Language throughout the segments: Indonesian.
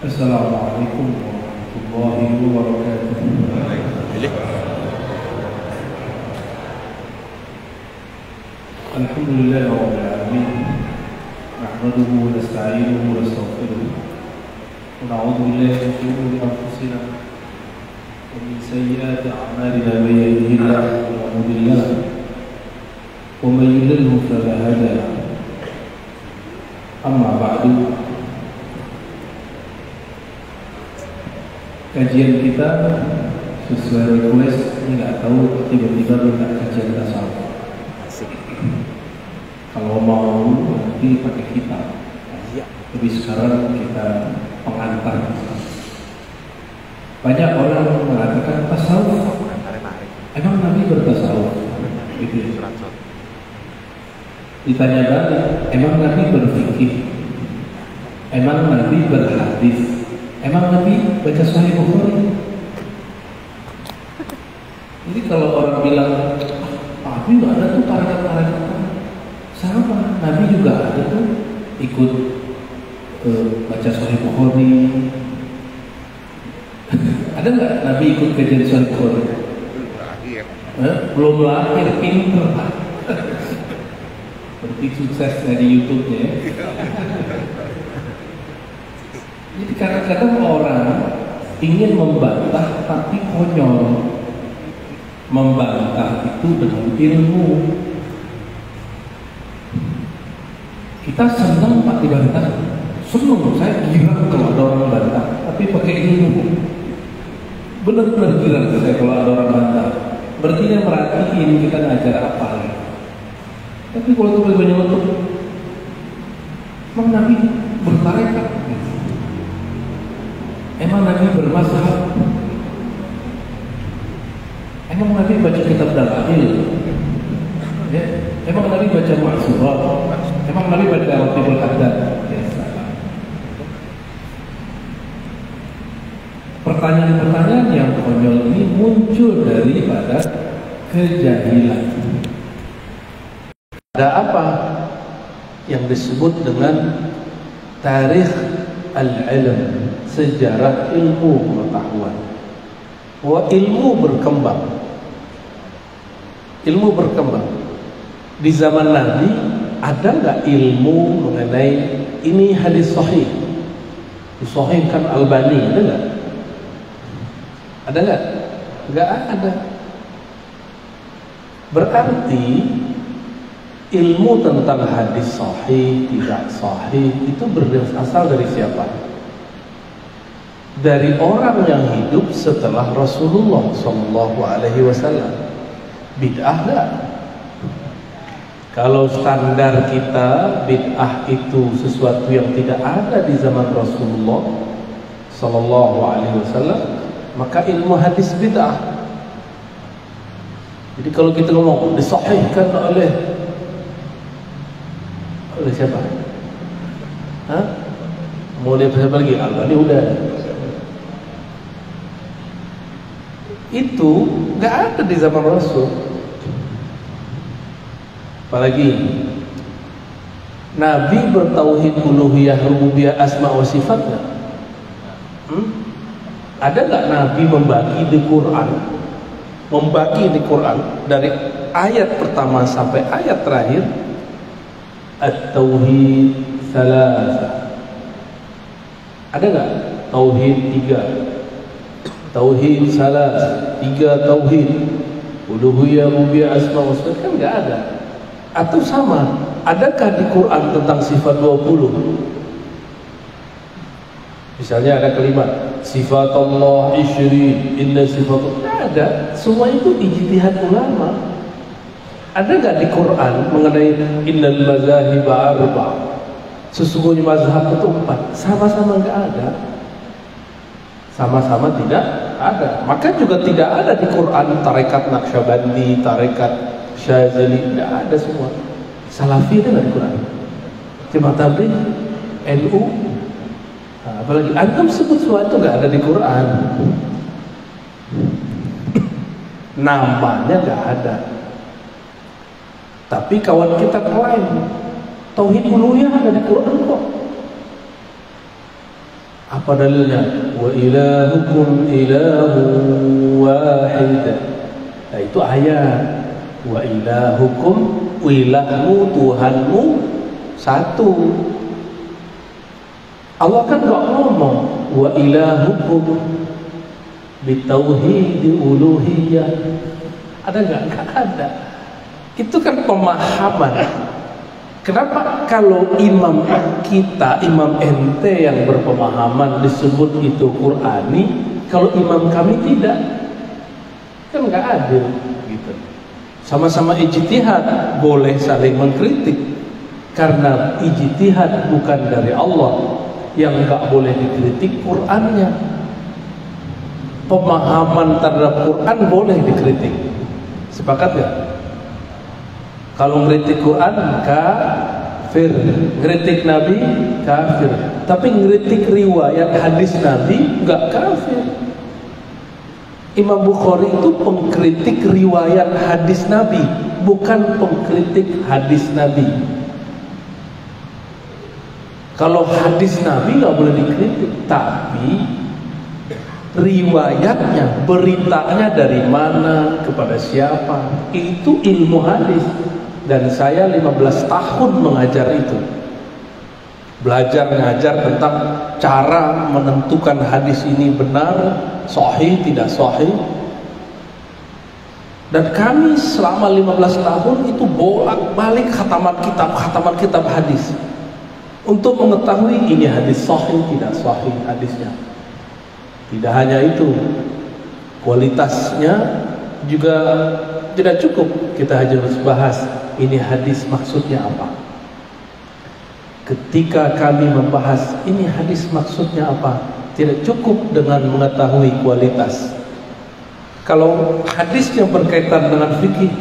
Assalamualaikum warahmatullahi wabarakatuh. Alhamdulillah rabbil alamin. Nahmaduhu wa nasta'inuhu wa nastaghfiruh. Wa na'udzu billahi min shururi anfusina wa min sayyiati a'malina. Man yahdihillahu fala mudilla lahu wa man yudlilhu fala hadiya lahu. Amma ba'du. Kajian kita sesuai request, ini nggak tahu tiba-tiba minta kajian tasawuf. Kalau mau nanti pakai kitab, tapi sekarang kita pengantar. Banyak orang mengatakan tasawuf, emang Nabi bertasawuf? Gitu. Ditanya balik, emang Nabi berfikih? Emang Nabi berhadis? Emang Nabi baca Sahih Bukhari? Jadi kalau orang bilang, Nabi nggak ada tuh tarekat-tarekat, sama Nabi juga ada tuh ikut baca Sahih Bukhari. Ada nggak Nabi ikut kajian Sahih Bukhari? Belum lahir, pinter Pak. Seperti suksesnya di YouTube-nya. Jadi kadang-kadang orang ingin membantah tapi konyol. Membantah itu dengan ilmu. Kita senang Pak dibantah. Senang, saya girang kalau ada orang bantah, tapi pakai ilmu. Benar-benar girang saya kalau ada orang bantah. Berarti dia merhatiin kita ngajar apa ya. Tapi kalau itu banyak untuk emang Nabi bertarekat? Emang Nabi bermazhab? Emang Nabi baca kitab dalail? Ya. Emang Nabi baca ma'surat? Emang Nabi baca al-tibul haddad? Ya, pertanyaan-pertanyaan yang konyol ini muncul daripada kejahilan. Ada apa yang disebut dengan tarikh al-ilm, sejarah ilmu pengetahuan. Bahwa ilmu berkembang. Ilmu berkembang. Di zaman Nabi ada nggak ilmu mengenai ini hadis sahih? Disahihkan Albani, ada nggak? Ada nggak? Nggak ada. Berarti ilmu tentang hadis sahih, tidak sahih itu berasal dari siapa? Dari orang yang hidup setelah Rasulullah SAW. Bid'ah enggak? Kalau standar kita bid'ah itu sesuatu yang tidak ada di zaman Rasulullah SAW, maka ilmu hadis bid'ah. Jadi kalau kita ngomong disahihkan oleh siapa? Hah? Mau lihat siapa lagi? Albani udah. Itu nggak ada di zaman Rasul. Apalagi Nabi bertauhid uluhiyah, rububiyah, asma wa sifat nggak? Ada nggak Nabi membagi di Quran? Membagi di Quran dari ayat pertama sampai ayat terakhir. At-tauhid salasah. Ada nggak? Tauhid 3, tauhid salasah, 3 tauhid, uluhiyah, rububiyah, asma wa sifat, kan nggak ada. Atau sama, adakah di Quran tentang sifat 20? Misalnya ada kalimat sifat Allah isyri, inna sifat Allah. Nggak ada. Semua itu ijtihad ulama. Ada nggak di Quran mengenai innal mazahib arba'? Sesungguhnya mazhab itu 4. Sama-sama nggak ada. Sama-sama tidak ada. Maka juga tidak ada di Quran tarekat Naqsyabandi, tarekat Syazali, tidak ada semua. Salafi itu nggak di Quran. Jemaah Tabligh, NU, apalagi antum sebut semua itu nggak ada di Quran. Namanya nggak ada. Tapi kawan kita klaim tauhid uluhiyah ada di Quran kok. Apa Apa dalilnya? Wa ilahukum ilahun wahid. Nah, itu ayat. Wa ilahukum, ilahmu, Tuhanmu satu. Allah kan gak ngomong wa ilahukum bitauhid uluhiyah. Ada nggak? Nggak ada. Itu kan pemahaman. Kenapa kalau imam kita, imam ente yang berpemahaman disebut itu Qur'ani, kalau imam kami tidak? Kan nggak adil gitu. Sama-sama ijtihad, boleh saling mengkritik. Karena ijtihad bukan dari Allah, yang nggak boleh dikritik Qur'annya. Pemahaman terhadap Quran boleh dikritik. Sepakat ya? Kalau ngeritik Quran kafir, ngeritik Nabi kafir. Tapi ngeritik riwayat hadis Nabi nggak kafir. Imam Bukhari itu pengkritik riwayat hadis Nabi, bukan pengkritik hadis Nabi. Kalau hadis Nabi nggak boleh dikritik, tapi riwayatnya, beritanya dari mana, kepada siapa, itu ilmu hadis. Dan saya 15 tahun mengajar itu, belajar ngajar tentang cara menentukan hadis ini benar, sahih, tidak sahih. Dan kami selama 15 tahun itu bolak-balik khataman kitab hadis untuk mengetahui ini hadis sahih, tidak sahih hadisnya. Tidak hanya itu, kualitasnya juga tidak cukup. Kita harus bahas ini hadis maksudnya apa. Ketika kami membahas ini hadis maksudnya apa, tidak cukup dengan mengetahui kualitas. Kalau hadis yang berkaitan dengan fikih,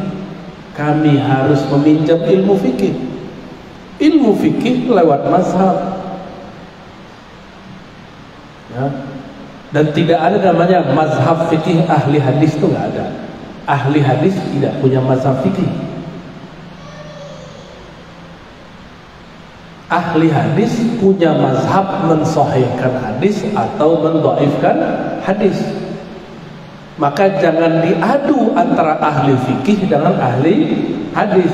kami harus meminjam ilmu fikih. Ilmu fikih lewat mazhab, ya. Dan tidak ada namanya mazhab fikih ahli hadis, itu nggak ada. Ahli hadis tidak punya mazhab fikih. Ahli hadis punya mazhab mensahihkan hadis atau mendhaifkan hadis. Maka jangan diadu antara ahli fikih dengan ahli hadis.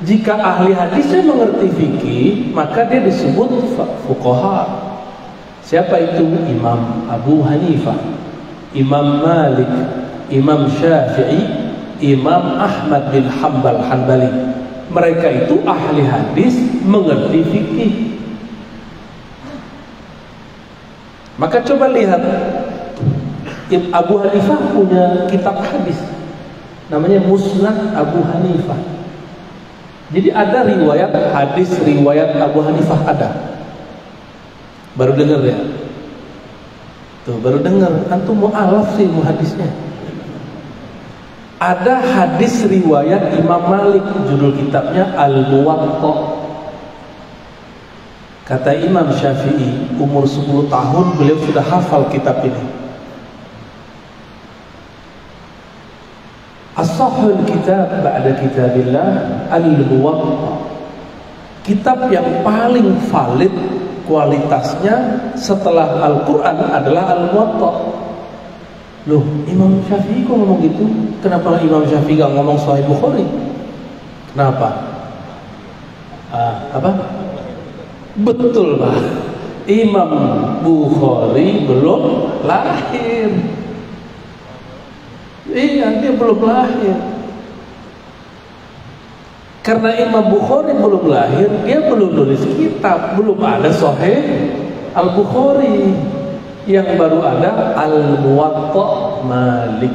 Jika ahli hadisnya mengerti fikih, maka dia disebut fuqaha. Siapa itu? Imam Abu Hanifah, Imam Malik, Imam Syafi'i, Imam Ahmad bin Hanbali. Mereka itu ahli hadis, mengerti fikih. Maka coba lihat, Abu Hanifah punya kitab hadis namanya Musnad Abu Hanifah. Jadi ada riwayat hadis, riwayat Abu Hanifah ada. Baru dengar ya? Tuh, baru dengar. Antum mu'alaf sih hadisnya. Ada hadis riwayat Imam Malik, judul kitabnya Al-Muwatta. Kata Imam Syafi'i, umur 10 tahun beliau sudah hafal kitab ini. As-sahhul kitab ba'da kitabillah Al-Muwatta. Kitab yang paling valid kualitasnya setelah Al-Quran adalah Al-Muwatta. Loh, Imam Syafi'i kok ngomong gitu? Kenapa Imam Syafi'i gak ngomong Sahih Bukhari? Kenapa? Apa? Betul Pak, Imam Bukhari belum lahir. Iya, dia belum lahir. Karena Imam Bukhari belum lahir, dia belum nulis kitab, belum ada Sahih Al-Bukhari. Yang baru ada Al-Muwatta Malik.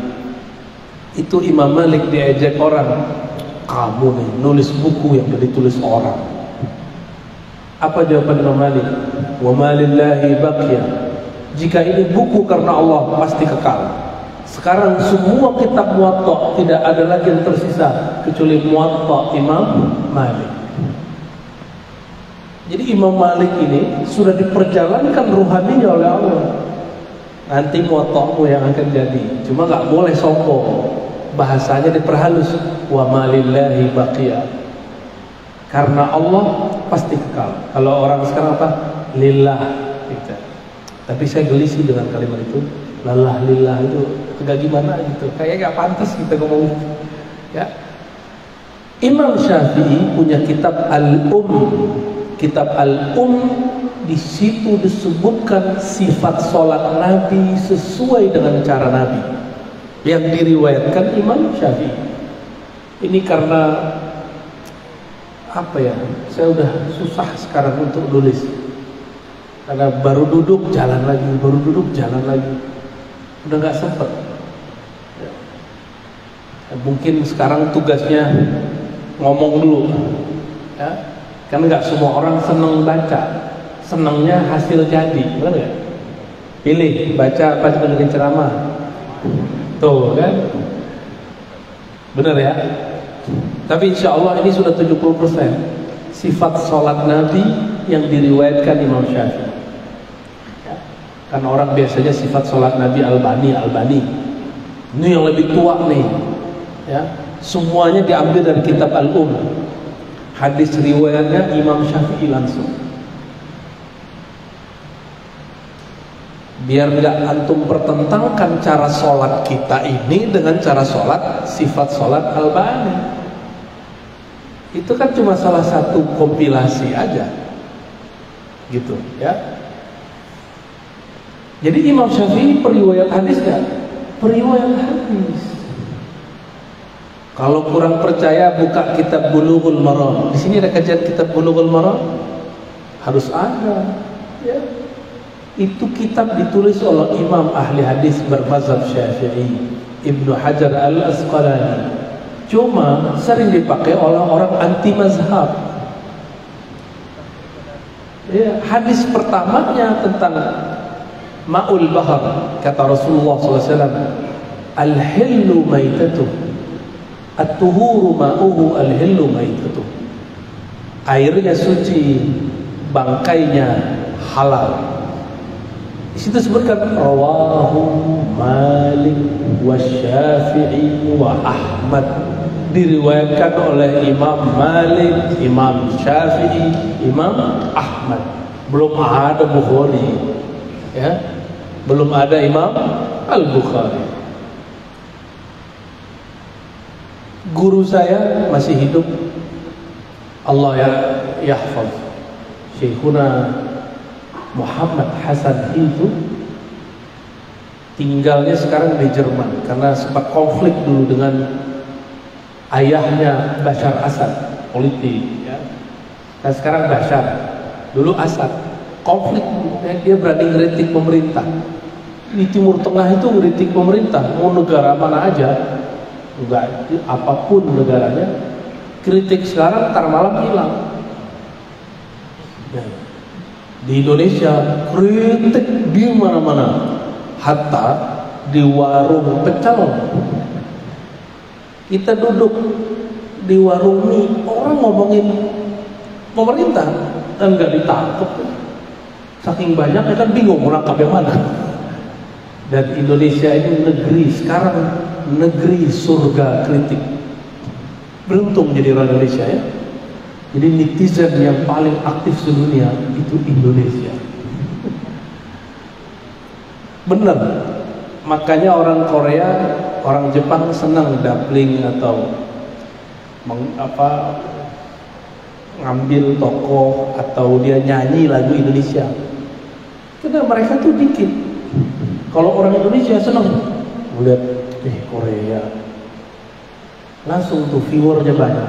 Itu Imam Malik diajak orang, kamu nih nulis buku yang ditulis orang. Apa jawaban Imam Malik? Wa ma lillahi baqiyah. Jika ini buku karena Allah, pasti kekal. Sekarang semua kitab Muwatta tidak ada lagi yang tersisa kecuali Muwatta Imam Malik. Jadi Imam Malik ini sudah diperjalankan ruhaninya oleh Allah. Nanti Muwatta'mu yang akan jadi. Cuma nggak boleh sombong. Bahasanya diperhalus. Wa ma lillahi baqiyah. Karena Allah pasti kekal. Kalau orang sekarang apa? Lillah. Gitu. Tapi saya geli sih dengan kalimat itu, lalah lillah itu agak gimana gitu, kayak gak pantas kita ngomong. Ya, Imam Syafi'i punya kitab Kitab Al-Um, di situ disebutkan sifat sholat Nabi sesuai dengan cara Nabi yang diriwayatkan Imam Syafi'i. Ini karena apa ya? Saya udah susah sekarang untuk nulis. Karena baru duduk jalan lagi, udah nggak sempet. Ya. Mungkin sekarang tugasnya ngomong dulu, ya. Kan nggak semua orang seneng baca, senengnya hasil jadi, benar nggak? Pilih baca apa dengerin ceramah, tuh kan, benar ya. Tapi insya Allah ini sudah 70% sifat sholat Nabi yang diriwayatkan Imam Syafi'i. Kan orang biasanya sifat sholat Nabi Albani. Ini yang lebih tua nih, ya. Semuanya diambil dari kitab Al-Um. Hadis riwayatnya Imam Syafi'i langsung. Biar nggak antum pertentangkan cara sholat kita ini dengan cara sholat sifat sholat Albani. Itu kan cuma salah satu kompilasi aja, gitu, ya. Jadi Imam Syafi'i periwayat hadis kan? Periwayat hadis. Kalau kurang percaya buka kitab Bulughul Maram. Di sini ada kajian kitab Bulughul Maram. Harus ada. Ya. Itu kitab ditulis oleh Imam ahli hadis bermazhab Syafi'i, Ibnu Hajar Al-Asqalani. Cuma sering dipakai oleh orang anti mazhab. Ya, hadis pertamanya tentang Ma'ul Bahar, kata Rasulullah SAW, Al-hillu maitatuh, At-tuhuru ma'uhu al-hillu maitatuh. Airnya suci, bangkainya halal. Di situ sebutkan rawahu Malik wa Syafi'i wa Ahmad, diriwayatkan oleh Imam Malik, Imam Syafi'i, Imam Ahmad. Belum ada Bukhari, ya. Belum ada Imam Al-Bukhari. Guru saya masih hidup, Allah ya yahfaz, Syekhuna Muhammad Hasan itu tinggalnya sekarang di Jerman karena sempat konflik dulu dengan ayahnya Bashar Assad, politik, ya. Dan sekarang Bashar, dulu Assad, konflik, ya. Dia berani ngeritik pemerintah. Di Timur Tengah itu ngeritik pemerintah, mau negara mana aja, enggak, apapun negaranya, kritik sekarang tar malam hilang. Ya. Di Indonesia kritik di mana-mana, hatta di warung pecel. Kita duduk di warung mie, orang ngomongin pemerintah dan nggak ditangkap. Saking banyaknya kan bingung menangkap yang mana. Dan Indonesia ini negeri sekarang, negeri surga kritik. Beruntung jadi orang Indonesia, ya. Jadi netizen yang paling aktif sedunia itu Indonesia. Bener. Makanya orang Korea, orang Jepang senang dubbing atau ngambil tokoh atau dia nyanyi lagu Indonesia. Karena mereka tuh dikit. Kalau orang Indonesia senang melihat Korea, langsung tuh viewernya banyak.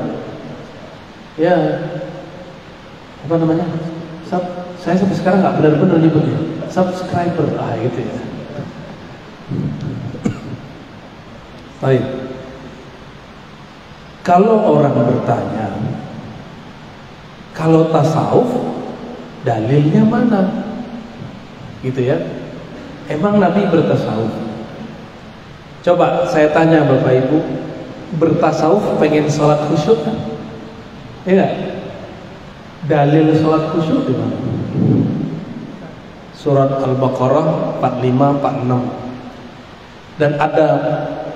Ya, apa namanya? Saya sampai sekarang nggak benar-benar nyebutnya subscriber, gitu ya. Baik. Kalau orang bertanya, kalau tasawuf dalilnya mana? Gitu ya. Emang Nabi bertasawuf? Coba saya tanya Bapak Ibu, bertasawuf pengen sholat khusyuk kan? Ya gak? Dalil sholat khusyuk di mana? Surat Al-Baqarah 45-46. Dan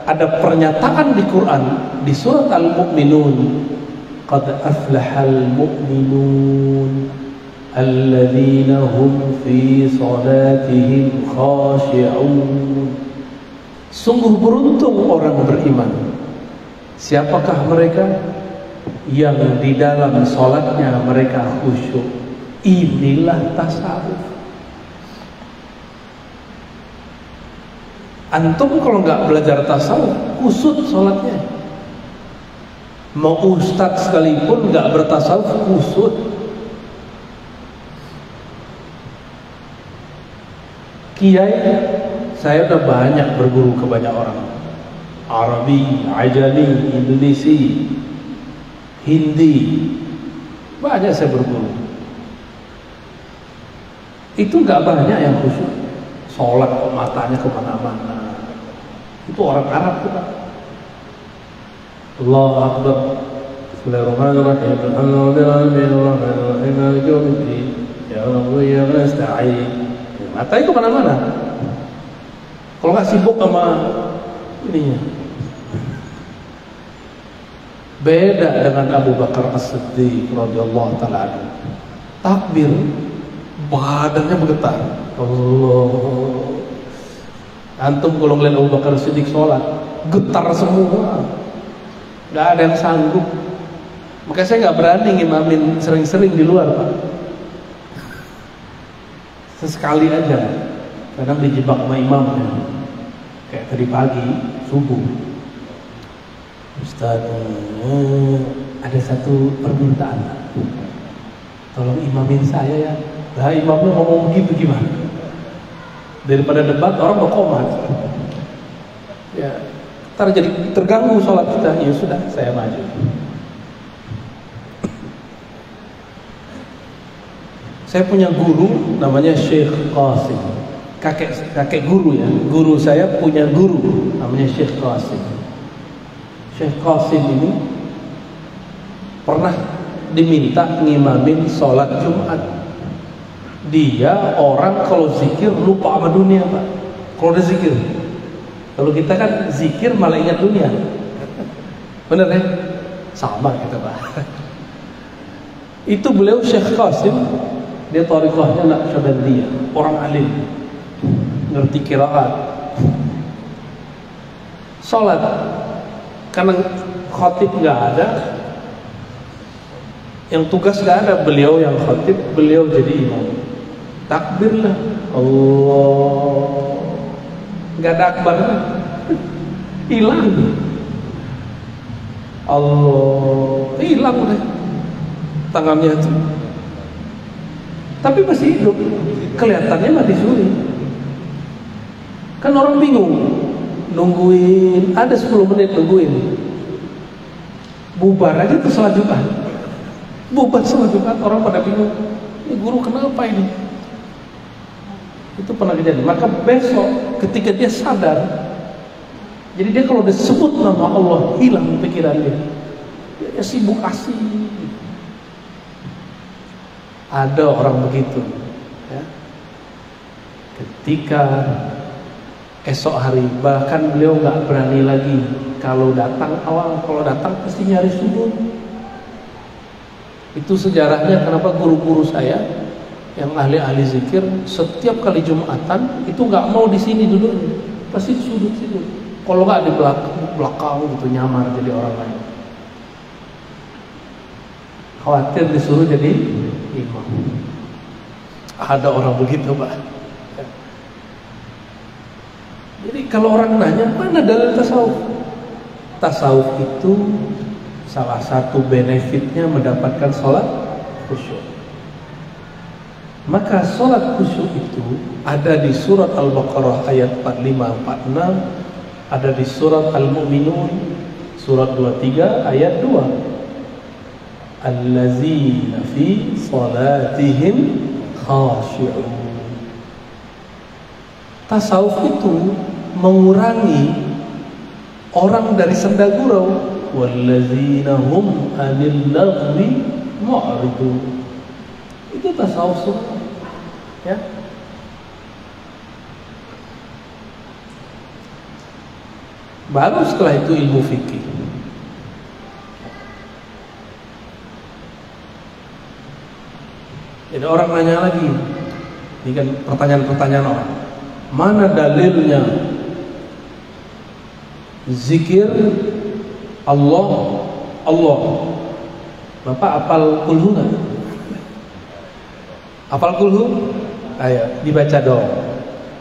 ada pernyataan di Quran di surat Al-Mu'minun, qad aflahal mu'minun alladzina hum fi salatihim khashi'un. Sungguh beruntung orang beriman. Siapakah mereka? Yang di dalam salatnya mereka khusyuk. Inilah tasawuf. Antum kalau nggak belajar tasawuf, kusut salatnya. Mau ustadz sekalipun nggak bertasawuf, kusut. Kiai, saya udah banyak berguru ke banyak orang. Arabi, Ajami, Indonesia, Hindi, banyak saya berguru. Itu nggak banyak yang khusyuk. Sholat kok matanya kemana-mana. Itu orang Arab tuh Pak. Allahu Akbar. Bismillahirrahmanirrahim. Alhamdulillahirrahmanirrahim. Maliki yaumiddin. Ya Rabbi ya nasta'in. Matanya kemana-mana. Kalau nggak sibuk sama ininya. Beda dengan Abu Bakar As-Siddiq radhiyallahu taala anhu. Takbir, badannya bergetar. Allah. Antum kalau ngeliat Abu Bakar As-Siddiq sholat, getar semua. Nggak ada yang sanggup. Makanya saya nggak berani ngimamin sering-sering di luar Pak. Sesekali aja. Kadang dijebak sama imamnya. Kayak tadi pagi, subuh. Ustaz, ada satu permintaan. Tolong imamin saya ya. Lah imamnya ngomong begitu gimana? Daripada debat orang berkomat. Ya, ntar jadi terganggu sholat kita. Ya sudah, saya maju. Saya punya guru namanya Syekh Qasim. Kakek guru ya. Guru saya punya guru namanya Syekh Qasim. Syekh Qasim ini pernah diminta ngimamin sholat Jumat. Dia orang kalau zikir lupa sama dunia Pak. Kalau udah zikir. Kalau kita kan zikir malah ingat dunia. Bener ya? Sama kita Pak. Itu beliau Syekh Qasim. Dia thariqahnya Naqsyabandiyah, orang alim, ngerti qiraat. Salat karena khatib nggak ada, yang tugas nggak ada, beliau yang khatib, beliau jadi imam. Takbirlah, Allah, nggak ada akbar, hilang, Allah, hilang udah tangannya itu. Tapi masih hidup, kelihatannya mati suri. Kan orang bingung, nungguin, ada 10 menit nungguin. Bubar aja tuh sholat Jumat. Bubar sholat Jumat, orang pada bingung. Ini guru kenapa ini? Itu pernah kejadian. Maka besok ketika dia sadar, jadi dia kalau disebut nama Allah, hilang pikirannya. Dia sibuk asik. Ada orang begitu ya. Ketika esok hari bahkan beliau nggak berani lagi kalau datang awal, kalau datang pasti nyari sudut. Itu sejarahnya kenapa guru-guru saya yang ahli-ahli zikir setiap kali Jumatan itu nggak mau di sini dulu, pasti di sudut situ. Kalau nggak di belakang gitu nyamar jadi orang lain. Khawatir disuruh jadi imam. Ada orang begitu Pak. Jadi kalau orang nanya mana dalil tasawuf? Tasawuf itu salah satu benefitnya mendapatkan sholat khusyuk. Maka sholat khusyuk itu ada di surat Al-Baqarah ayat 45-46, ada di surat Al-Mu'minun surat 23 ayat 2. Allazina fi salatihim khashi'un. Tasawuf itu mengurangi orang dari senda gurau. Wallazina hum 'anil laghwi mu'ridun. Itu tasawuf ya. Baru setelah itu ilmu fikih. Jadi orang nanya lagi, ini kan pertanyaan-pertanyaan orang, mana dalilnya zikir Allah? Bapak apal kulhu nggak? Apal kulhu? Ayo dibaca dong.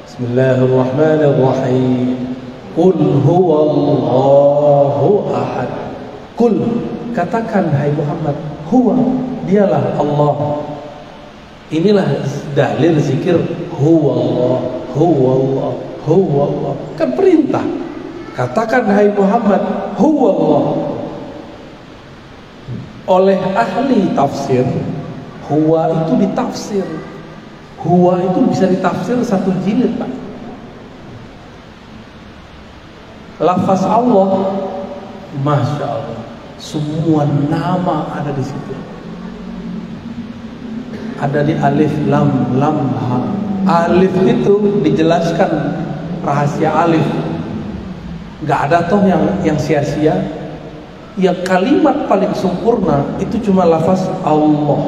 Bismillahirrahmanirrahim. Qul huwallahu ahad. Qul, katakan hai Muhammad, huwa, dialah Allah. Inilah dalil zikir huwallah, huwallah, huwallah. Kan perintah. Katakan hai Muhammad, huwallah. Oleh ahli tafsir, huwa itu ditafsir. Huwa itu bisa ditafsir satu jilid, Pak. Lafaz Allah, Masya Allah, semua nama ada di situ. Ada di alif, lam, ha. Alif itu dijelaskan rahasia alif. Gak ada toh yang sia-sia. Yang kalimat paling sempurna itu cuma lafaz Allah.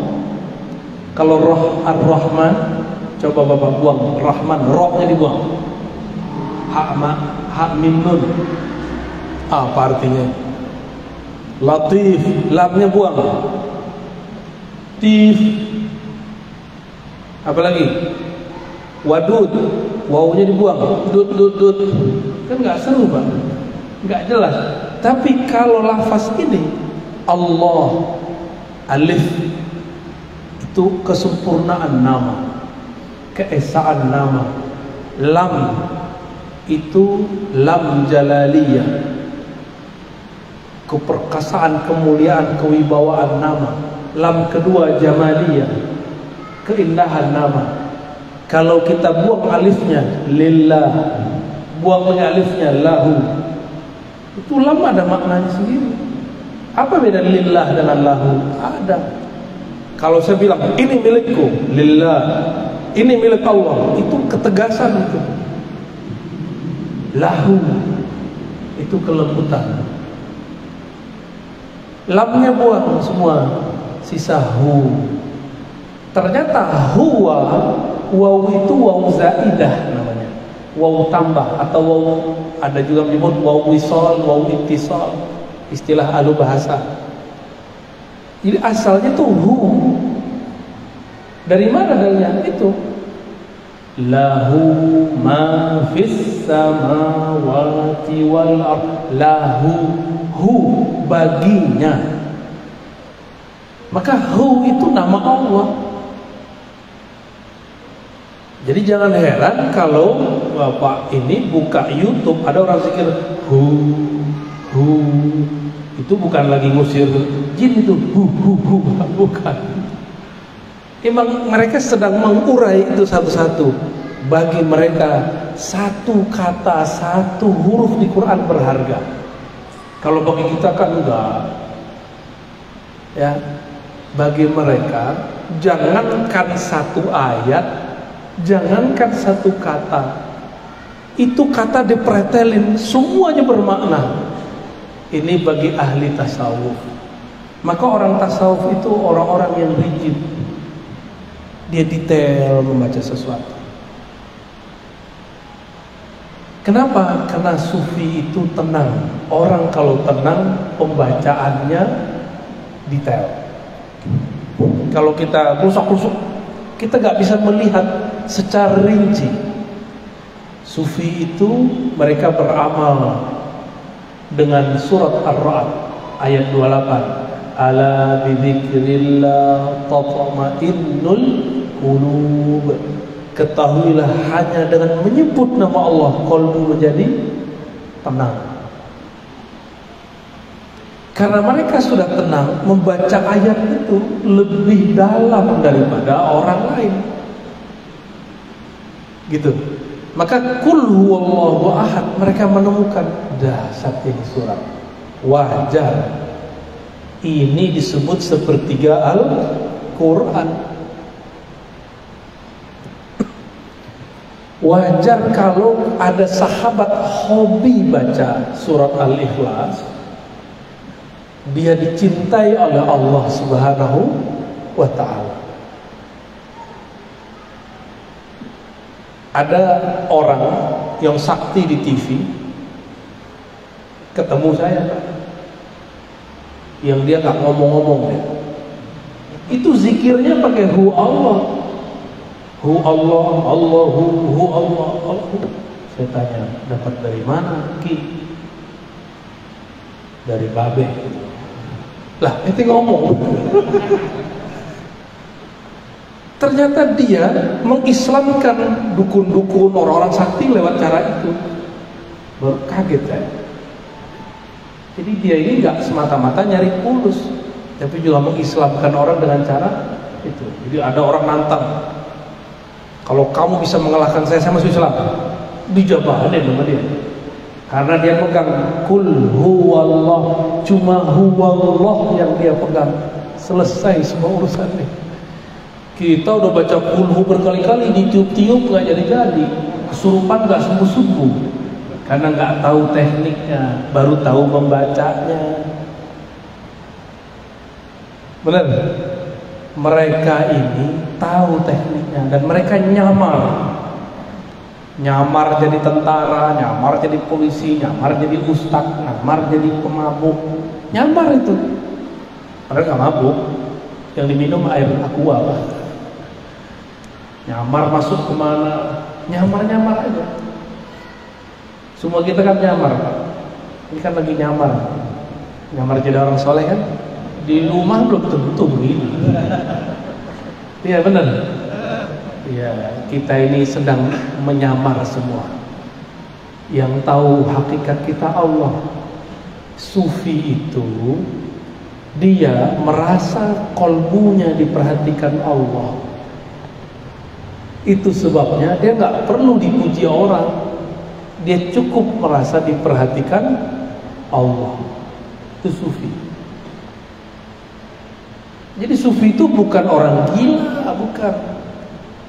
Kalau Ar-Rahman, coba Bapak buang Rahman, rohnya dibuang. Hak mim nun. Apa artinya? Latif, lamnya buang. Tif. Apalagi? Wadud, wawunya dibuang. Dud. Kan nggak seru, Pak. Nggak jelas. Tapi kalau lafaz ini Allah, alif, itu kesempurnaan nama, keesaan nama. Lam itu lam jalaliyah, keperkasaan, kemuliaan, kewibawaan nama. Lam kedua jamaliyah, keindahan nama. Kalau kita buang alifnya lillah, buang alifnya lahu, itu lam ada maknanya sendiri. Apa beda lillah dengan lahu? Ada. Kalau saya bilang ini milikku, lillah, ini milik Allah, itu ketegasan itu. Lahu itu kelembutan. Lamnya buang semua, sisa hu. Ternyata huwa, waw itu waw zaidah namanya, waw tambah atau waw, ada juga menyebut waw wisol, waw ittisal, istilah ahlu bahasa. Jadi asalnya tuh hu. Dari mana dalilnya itu? Lahu ma fis samawati wal ardh. Lahu, hu, baginya. Maka hu itu nama Allah. Jadi jangan heran kalau Bapak ini buka YouTube ada orang zikir hu, itu bukan lagi ngusir jin, itu hu, bukan. Emang mereka sedang mengurai itu satu-satu. Bagi mereka satu kata, satu huruf di Quran berharga. Kalau bagi kita kan enggak. Ya, bagi mereka jangankan satu ayat, jangankan satu kata, itu kata dipretelin semuanya bermakna. Ini bagi ahli tasawuf. Maka orang tasawuf itu orang-orang yang rigid. Dia detail membaca sesuatu. Kenapa? Karena sufi itu tenang. Orang kalau tenang, pembacaannya detail. Kalau kita kusuk-kusuk, kita gak bisa melihat secara rinci. Sufi itu mereka beramal dengan surat Ar-Ra'd ayat 28. Ala bidzikrillah tatma'innul qulub. Ketahuilah hanya dengan menyebut nama Allah qalbu menjadi tenang. Karena mereka sudah tenang, membaca ayat itu lebih dalam daripada orang lain. Gitu. Maka qul huwallahu ahad, mereka menemukan dahsyat ini surat. Wajar. Ini disebut sepertiga Al-Quran. Wajar kalau ada sahabat hobi baca surat Al-Ikhlas. Dia dicintai oleh Allah Subhanahu wa ta'ala. Ada orang yang sakti di TV ketemu saya, Pak, yang dia nggak ngomong-ngomong ya. Itu zikirnya pakai hu Allah, hu Allah, Allahu, hu Allah, Allahu. Saya tanya, dapat dari mana Ki? Dari babe. Lah, itu ngomong. Ternyata dia mengislamkan dukun-dukun, orang-orang sakti lewat cara itu. Baru kaget saya. Jadi dia ini nggak semata-mata nyari kulus, tapi juga mengislamkan orang dengan cara itu. Jadi ada orang nantang, kalau kamu bisa mengalahkan saya masuk Islam. Dijabahin sama dia. Karena dia pegang kul huwallah, cuma huwallah yang dia pegang. Selesai semua urusannya. Kita udah baca kulhu berkali-kali, ditiup-tiup nggak jadi-jadi, kesurupan nggak sembuh-sembuh, karena nggak tahu tekniknya, baru tahu membacanya. Benar? Mereka ini tahu tekniknya dan mereka nyamar jadi tentara, nyamar jadi polisi, nyamar jadi ustadz, nyamar jadi pemabuk, nyamar itu. Padahal nggak mabuk, yang diminum air aqua, Pak. Nyamar masuk kemana, nyamar aja. Semua kita kan nyamar, Pak. Ini kan lagi nyamar jadi orang soleh kan. Di rumah belum tentu begini. Iya benar. Iya, kita ini sedang menyamar semua. Yang tahu hakikat kita Allah. Sufi itu dia merasa kolbunya diperhatikan Allah. Itu sebabnya dia nggak perlu dipuji orang, dia cukup merasa diperhatikan Allah. Itu sufi. Jadi sufi itu bukan orang gila, bukan.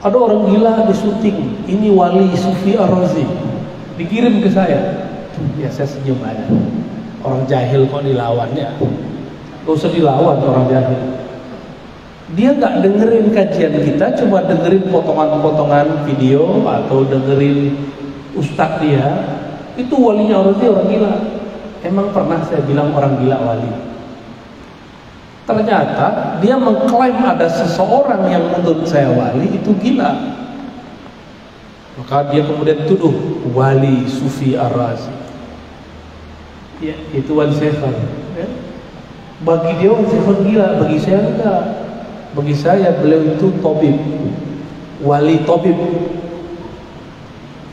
Ada orang gila di syuting, ini wali Sufi Ar-Razi, dikirim ke saya. Ya saya senyum aja. Orang jahil kok dilawan ya? Gak usah dilawan orang jahil. Dia nggak dengerin kajian kita, cuma dengerin potongan-potongan video atau dengerin ustadz dia. Itu walinya orang gila. Emang pernah saya bilang orang gila wali? Ternyata dia mengklaim ada seseorang yang menurut saya wali itu gila. Maka dia kemudian tuduh wali Sufi Ar-Razi. Ya, itu wali setan. Ya. Bagi dia wali setan gila, bagi saya enggak. Bagi saya beliau itu tabib, wali tabib,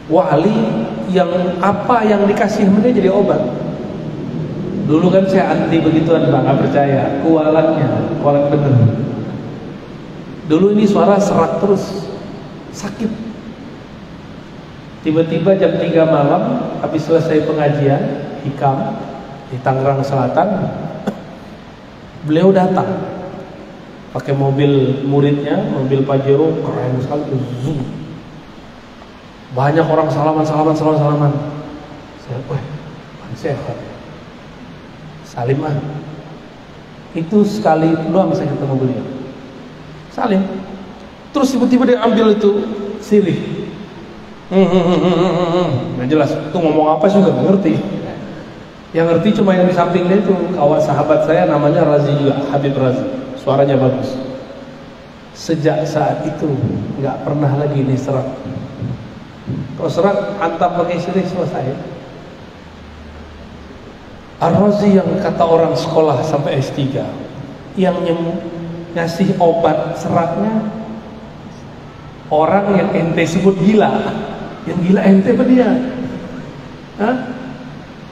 wali yang apa yang dikasih dia jadi obat. Dulu kan saya anti begituan, Bang, nggak percaya, kualat bener. Dulu ini suara serak terus, sakit. Tiba-tiba jam 3 malam habis selesai pengajian hikam di Tangerang Selatan, beliau datang pakai mobil muridnya, mobil Pajero keren sekali, zoom. Banyak orang salaman. Saya, sehat. Salim ah. Itu sekali doang saya ketemu beliau. Salim. Terus tiba-tiba dia ambil itu sirih. Nggak jelas. Itu ngomong apa juga nggak ngerti. Yang ngerti cuma yang di samping dia itu kawan sahabat saya namanya Razi juga, Habib Razi. Suaranya bagus. Sejak saat itu nggak pernah lagi diserat. Kalau serat antam pakai sirih selesai. Ar-Razi yang kata orang sekolah sampai S3, yang ngasih obat seratnya orang yang ente sebut gila. Yang gila ente apa dia? Hah?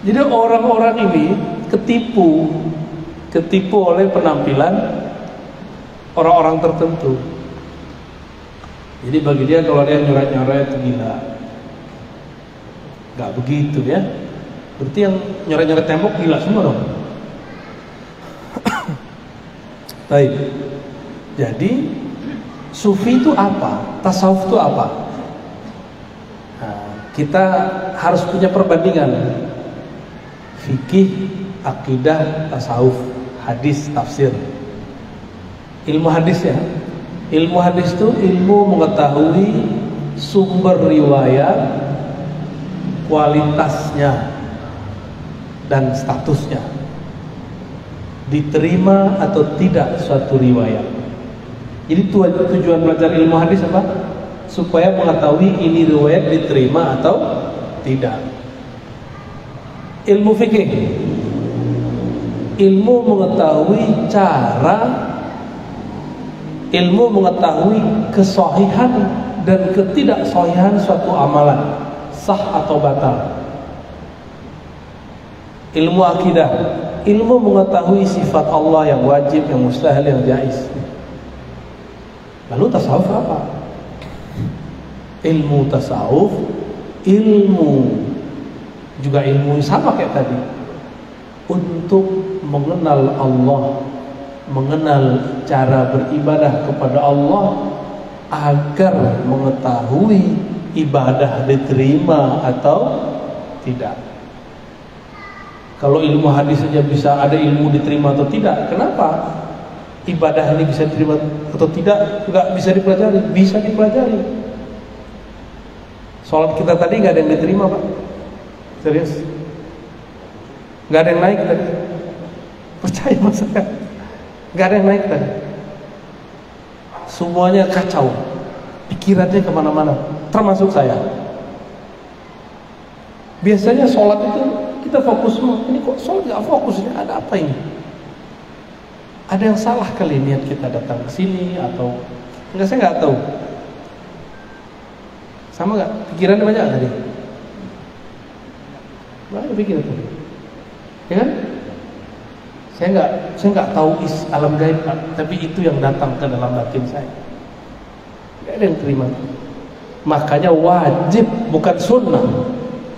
Jadi orang-orang ini ketipu oleh penampilan orang-orang tertentu. Jadi bagi dia kalau dia nyoret-nyoret itu gila. Gak begitu ya. Berarti yang nyoret-nyoret tembok gila semua dong. Baik. Jadi sufi itu apa? Tasawuf itu apa? Nah, kita harus punya perbandingan. Fikih, akidah, tasawuf, hadis, tafsir. Ilmu hadis ya. Ilmu hadis itu ilmu mengetahui sumber riwayat, kualitasnya, dan statusnya. Diterima atau tidak suatu riwayat. Jadi tujuan belajar ilmu hadis apa? Supaya mengetahui ini riwayat diterima atau tidak. Ilmu fikih, ilmu mengetahui cara, ilmu mengetahui kesahihan dan ketidaksahihan suatu amalan, sah atau batal. Ilmu akidah, ilmu mengetahui sifat Allah yang wajib, yang mustahil, yang jaiz. Lalu tasawuf apa? Ilmu tasawuf, ilmu juga ilmu sama kayak tadi, untuk mengenal Allah, mengenal cara beribadah kepada Allah, agar mengetahui ibadah diterima atau tidak. Kalau ilmu hadis saja bisa ada ilmu diterima atau tidak, kenapa ibadah ini bisa diterima atau tidak nggak bisa dipelajari? Bisa dipelajari. Sholat kita tadi nggak ada yang diterima, Pak. Serius, nggak ada yang naik tadi. Percaya sama saya, nggak ada yang naik tadi. Semuanya kacau, pikirannya kemana-mana, termasuk saya. Biasanya sholat itu kita fokus semua. Ini kok sholat nggak fokus? Ini ada apa ini? Ada yang salah kali niat kita datang ke sini atau enggak? Saya nggak tahu. Sama nggak? Pikirannya banyak tadi. Banyak pikiran tadi. Ya kan? Saya nggak tahu alam gaib, tapi itu yang datang ke dalam batin saya. Nggak ada yang terima. Makanya wajib, bukan sunnah,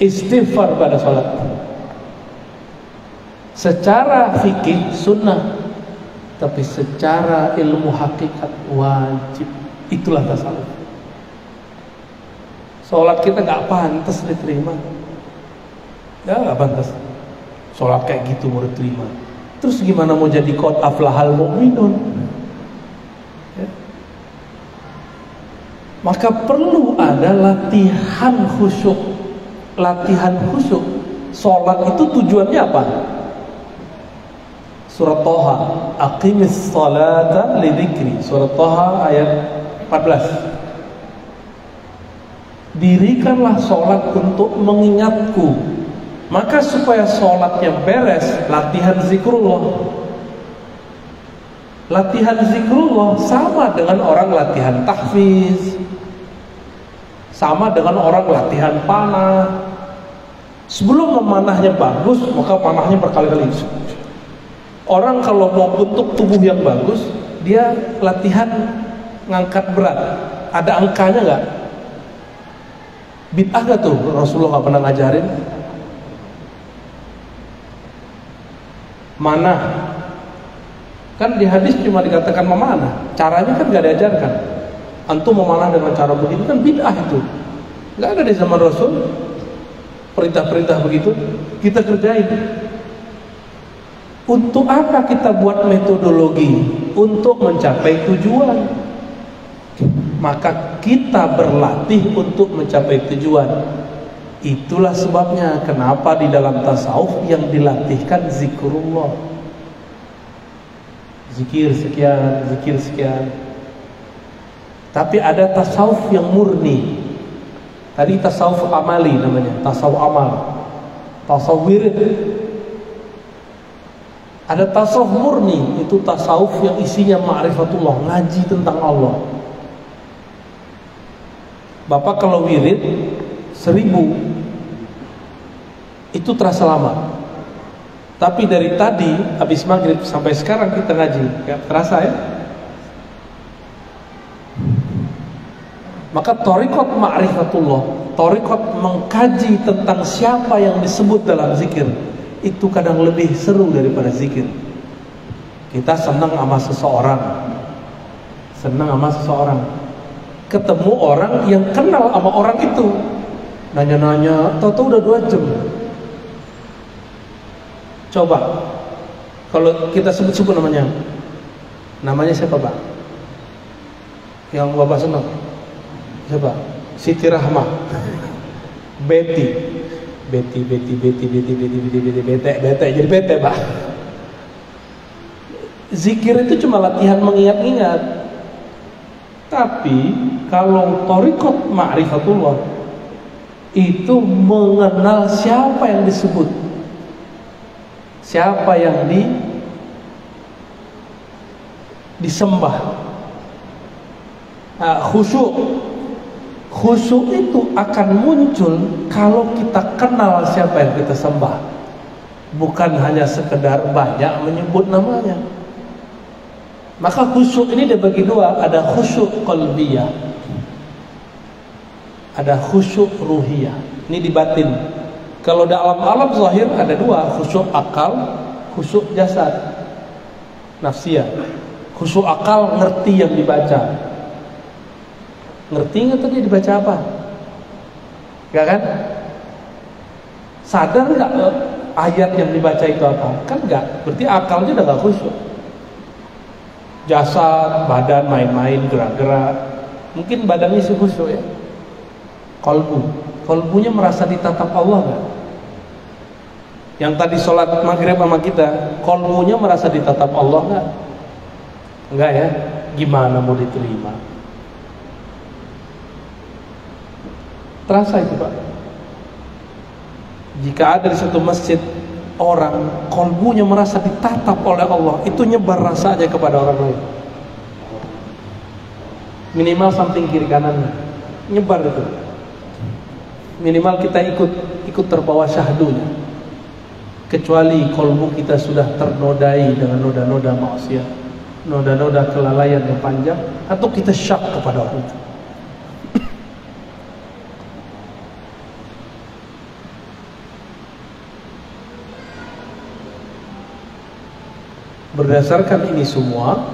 istighfar pada sholat. Secara fikih sunnah, tapi secara ilmu hakikat wajib. Itulah tasawuf. Sholat kita nggak pantas diterima. Ya nggak pantas. Sholat kayak gitu mau diterima. Terus gimana mau jadi qad aflahal mu'minun? Ya. Maka perlu ada latihan khusyuk. Latihan khusyuk. Sholat itu tujuannya apa? Surat Thaha, aqimis salata lidzikri. Surat Thaha ayat 14. Dirikanlah sholat untuk mengingatku. Maka supaya sholatnya beres, latihan zikrullah. Latihan zikrullah sama dengan orang latihan tahfiz, sama dengan orang latihan panah. Sebelum memanahnya bagus, maka panahnya berkali-kali. Orang kalau mau bentuk tubuh yang bagus, dia latihan ngangkat berat. Ada angkanya nggak? Bid'ah nggak tuh? Rasulullah nggak pernah ngajarin. Mana? Kan di hadis cuma dikatakan memanah. Caranya kan nggak diajarkan. Antum memanah dengan cara begitu kan bid'ah itu. Nggak ada di zaman Rasul perintah-perintah begitu. Kita kerjain. Untuk apa kita buat metodologi? Untuk mencapai tujuan. Maka kita berlatih untuk mencapai tujuan. Itulah sebabnya kenapa di dalam tasawuf yang dilatihkan zikrullah. Zikir sekian, zikir sekian. Tapi ada tasawuf yang murni. Tadi tasawuf amali namanya, tasawuf amal. Tasawuf wirid. Ada tasawuf murni, itu tasawuf yang isinya ma'rifatullah, ngaji tentang Allah. Bapak kalau wirid 1000 itu terasa lama. Tapi dari tadi habis maghrib sampai sekarang kita ngaji, gak terasa ya? Maka thariqat ma'rifatullah, thariqat mengkaji tentang siapa yang disebut dalam zikir, itu kadang lebih seru daripada zikir. Kita senang sama seseorang, ketemu orang yang kenal sama orang itu, nanya-nanya, tahu-tahu udah 2 jam. Coba kalau kita sebut-sebut namanya siapa Pak? Yang Bapak senang siapa? Siti Rahmah, Betty, jadi bete Pak. Zikir itu cuma latihan mengingat-ingat. Tapi kalau thariqat ma'rifatullah itu mengenal siapa yang disebut, siapa yang disembah. Khusyuk itu akan muncul kalau kita kenal siapa yang kita sembah, bukan hanya sekedar banyak menyebut namanya. Maka khusyuk ini dibagi dua, ada khusyuk qalbiyah, ada khusyuk ruhiyah. Ini di batin. Kalau dalam alam zahir ada dua, khusyuk akal, khusyuk jasad, nafsiyah. Khusyuk akal ngerti yang dibaca. Ngerti nggak tadi dibaca apa? Enggak kan? Sadar nggak ayat yang dibaca itu apa? Kan enggak. Berarti akalnya udah nggak khusyuk. Jasad, badan main-main, gerak-gerak. Mungkin badannya sih khusyuk ya. Kolbunya merasa ditatap Allah nggak? Yang tadi sholat maghrib sama kita, kolbunya merasa ditatap Allah nggak? Enggak ya? Gimana mau diterima? Terasa itu Pak. Jika ada di satu masjid orang kolbunya merasa ditatap oleh Allah, itu nyebar rasanya kepada orang lain. Minimal samping kiri kanannya nyebar itu. Minimal kita ikut terbawa syahdunya. Kecuali kolbu kita sudah ternodai dengan noda-noda maksiat, noda-noda kelalaian yang panjang, atau kita syak kepada orang itu. Berdasarkan ini semua,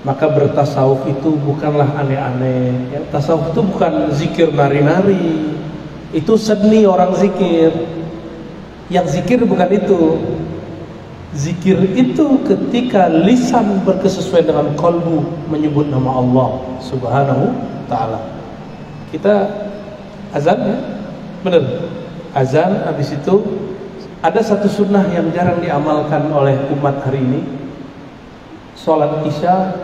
maka bertasawuf itu bukanlah aneh-aneh ya. Tasawuf itu bukan zikir nari-nari, itu seni orang zikir. Yang zikir bukan itu. Zikir itu ketika lisan berkesesuaian dengan kalbu, menyebut nama Allah subhanahu ta'ala. Kita azan ya, benar. Azan, habis itu ada satu sunnah yang jarang diamalkan oleh umat hari ini. Sholat isya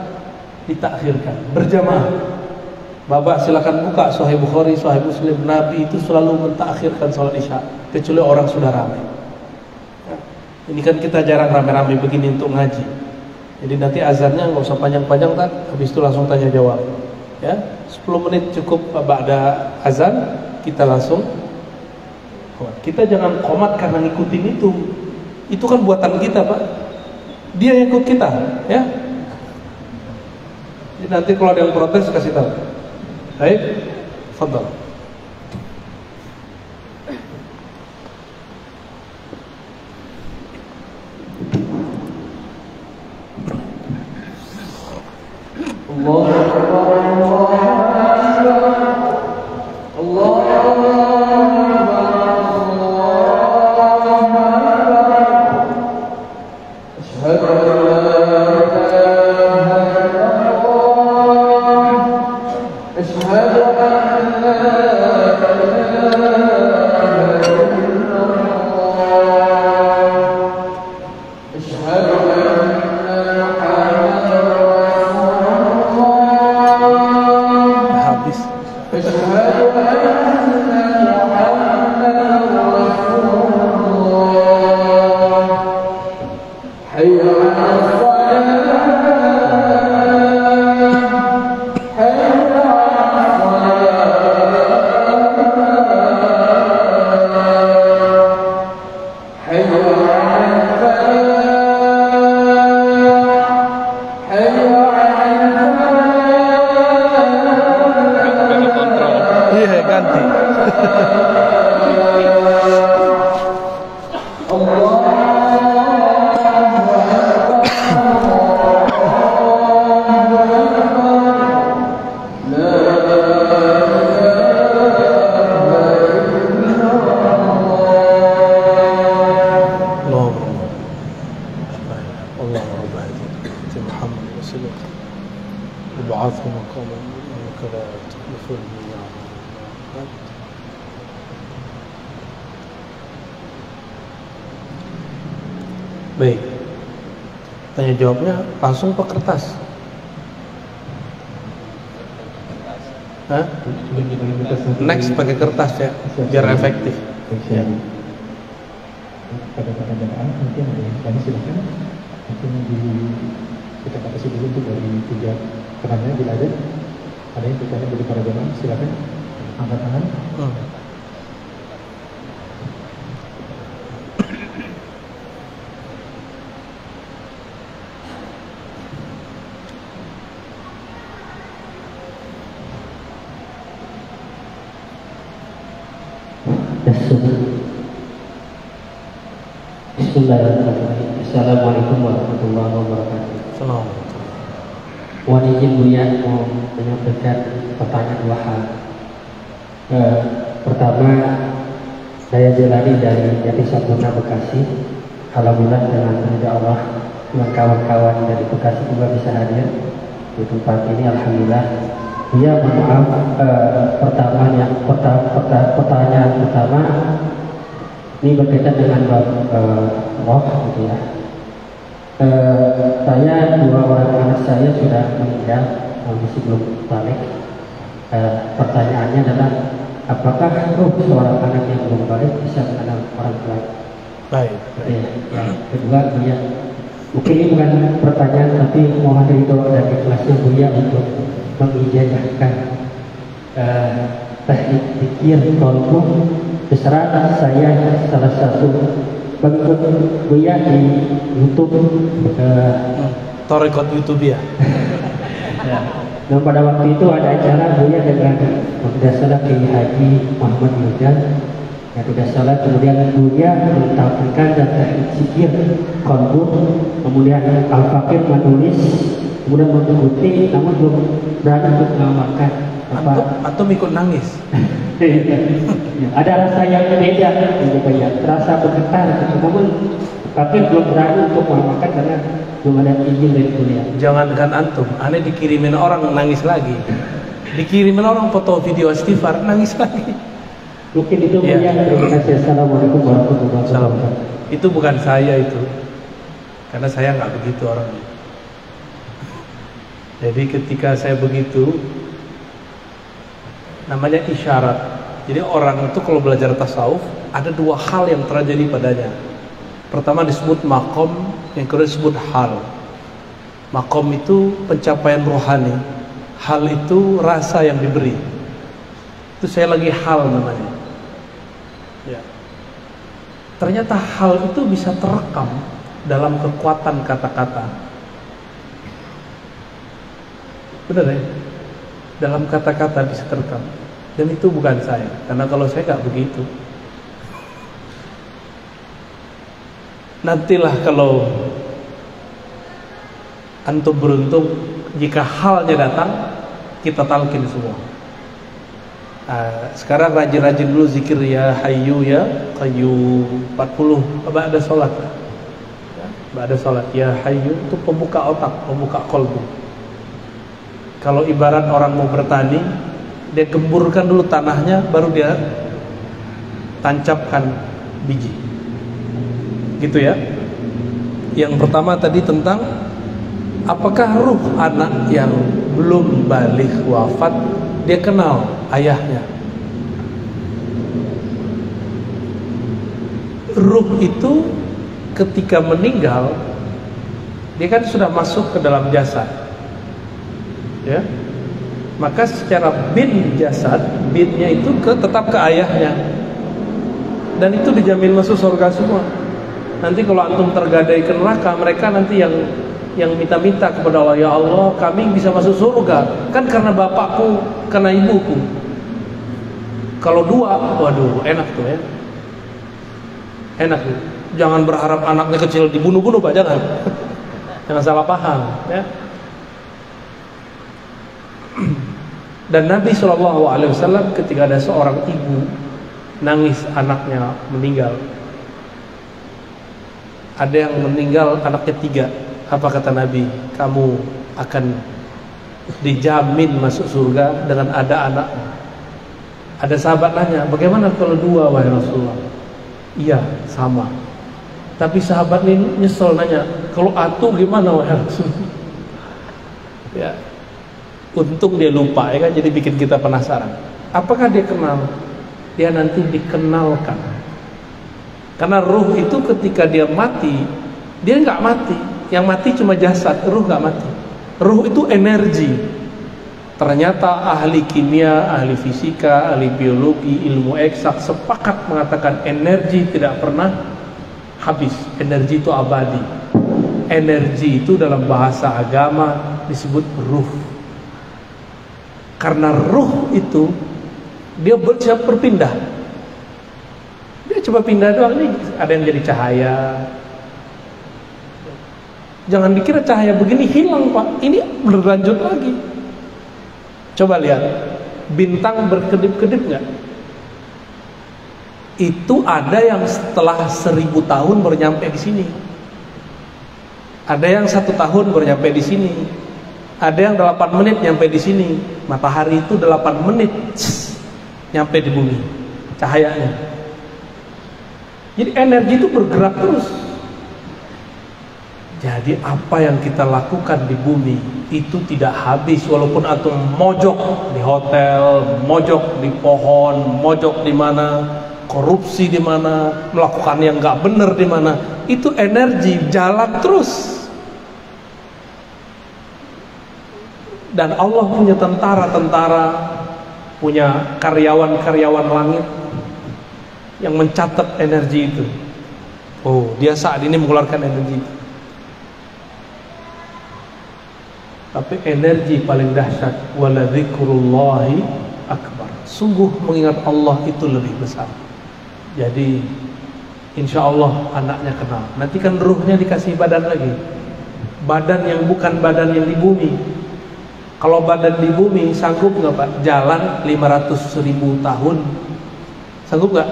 ditakhirkan berjamaah. Bapak silakan buka Sahih Bukhari, Sahih Muslim. Nabi itu selalu mentakhirkan sholat isya, kecuali orang sudah ramai. Ini kan kita jarang rame-rame begini untuk ngaji. Jadi nanti azannya nggak usah panjang-panjang kan, habis itu langsung tanya jawab. Ya, 10 menit cukup ba'da azan, kita langsung. Kita jangan komat karena ngikutin itu. Itu kan buatan kita Pak. Dia yang ikut kita, ya. Jadi nanti kalau ada yang protes kasih tahu. Baik, fadhal. Allahu Akbar, Allahu Akbar. ولا تخلفني يا رب. Baik, tanya jawabnya langsung ke kertas. Hah? Next pakai kertas ya, biar efektif. Ya. Pada jamaah mungkin ada yang tanya silakan. Mungkin kita batasi dulu untuk dari 3 penanya bila ada yang bertanya dari para jamaah silakan angkat tangan. Bismillahirrahmanirrahim. Assalamualaikum warahmatullahi wabarakatuh. Assalamualaikum. Mohon izin Buya mau menyampaikan pertanyaan 2 hal. Pertama, saya Jelani dari Jati Sampurna Bekasi. Alhamdulillah dengan ridha Allah, dengan kawan-kawan dari Bekasi juga bisa hadir di tempat ini. Alhamdulillah. Buya mohon maaf, pertanyaan pertama ini berkaitan dengan roh, gitu ya. Saya 2 orang anak saya sudah meninggal, masih belum balik. Pertanyaannya adalah, apakah roh seorang anak yang belum balik bisa mengenal orang tua? Baik. Yang kedua, Buya, mungkin ini bukan pertanyaan, tapi mohon ridho dan ikhlasnya Buya untuk mengijazahkan teknik pikir kolbu. Beserta saya salah satu pengikut Buya di YouTube. Torikot YouTube ya. Nah, pada waktu itu ada acara Buya dengan tidak salah Kiai Haji Muhammad Yudan. Ya tidak salah, kemudian Buya mentampilkan dan teknik pikir kolbu, kemudian Al-Fakir menulis, kemudian mengikuti, namun belum berani untuk mengamalkan. Atau ikut nangis. Ada rasa yang beda, gitu ya, rasa bergetar, gitu. Namun tapi belum berani untuk mengamalkan karena belum ada izin dari kuliah. Jangankan antum, aneh dikirimin orang nangis lagi, dikirimin orang foto video istighfar nangis lagi. Mungkin itu ya. Terima kasih. Assalamualaikum warahmatullahi wabarakatuh. Itu bukan saya itu, karena saya nggak begitu orangnya. Jadi ketika saya begitu, namanya isyarat. Jadi orang itu kalau belajar tasawuf ada 2 hal yang terjadi padanya. Pertama disebut makom, yang kedua disebut hal. Makom itu pencapaian rohani, hal itu rasa yang diberi. Itu saya lagi hal namanya. Ya. Ternyata hal itu bisa terekam dalam kekuatan kata-kata. Benar ya? Dalam kata-kata bisa terekam. Dan itu bukan saya, karena kalau saya nggak begitu. Nantilah kalau antum beruntung, jika halnya datang, kita talqin semua. Sekarang rajin-rajin dulu zikir ya hayyu ya qayyum 40 ba'da salat. Ba'da salat ya hayyu itu pembuka otak, pembuka qalbu. Kalau ibarat orang mau bertani, dia gemburkan dulu tanahnya, baru dia tancapkan biji. Gitu ya. Yang pertama tadi tentang apakah ruh anak yang belum balik wafat dia kenal ayahnya. Ruh itu ketika meninggal dia kan sudah masuk ke dalam jasad. Ya. Maka secara bin jasad, binnya itu tetap ke ayahnya. Dan itu dijamin masuk surga semua. Nanti kalau antum tergadai ke neraka, mereka nanti yang minta-minta kepada Allah, ya Allah kami bisa masuk surga kan karena bapakku, karena ibuku. Kalau 2, waduh enak tuh ya. Enak tuh. Jangan berharap anaknya kecil dibunuh-bunuh Pak, jangan. Jangan salah paham ya. Dan Nabi SAW ketika ada seorang ibu nangis anaknya meninggal, ada yang meninggal anaknya 3, apa kata Nabi? Kamu akan dijamin masuk surga dengan ada anaknya. Ada sahabat nanya, bagaimana kalau 2 wahai Rasulullah? Iya, sama. Tapi sahabat ini nyesel nanya, kalau atu gimana wahai Rasulullah? Ya, untung dia lupa ya kan, jadi bikin kita penasaran. Apakah dia kenal? Dia nanti dikenalkan. Karena ruh itu ketika dia mati, dia nggak mati. Yang mati cuma jasad, ruh nggak mati. Ruh itu energi. Ternyata ahli kimia, ahli fisika, ahli biologi, ilmu eksak sepakat mengatakan energi tidak pernah habis. Energi itu abadi. Energi itu dalam bahasa agama disebut ruh. Karena ruh itu dia siap berpindah. Dia coba pindah doang nih, ada yang jadi cahaya. Jangan dikira cahaya begini hilang Pak, ini berlanjut lagi. Coba lihat, bintang berkedip-kedip nggak? Itu ada yang setelah 1000 tahun baru nyampe di sini. Ada yang 1 tahun baru nyampe di sini. Ada yang 8 menit nyampe di sini. Matahari itu 8 menit nyampe di bumi cahayanya. Jadi energi itu bergerak terus. Jadi apa yang kita lakukan di bumi itu tidak habis, walaupun antum mojok di hotel, mojok di pohon, mojok di mana, korupsi di mana, melakukan yang nggak benar di mana, itu energi jalan terus. Dan Allah punya tentara-tentara, punya karyawan-karyawan langit yang mencatat energi itu. Oh, dia saat ini mengeluarkan energi itu. Tapi energi paling dahsyat, wala dzikrullahi akbar. Sungguh mengingat Allah itu lebih besar. Jadi insya Allah anaknya kenal. Nanti kan ruhnya dikasih badan lagi, badan yang bukan badan yang di bumi. Kalau badan di bumi sanggup nggak Pak jalan 500.000 tahun? Sanggup nggak?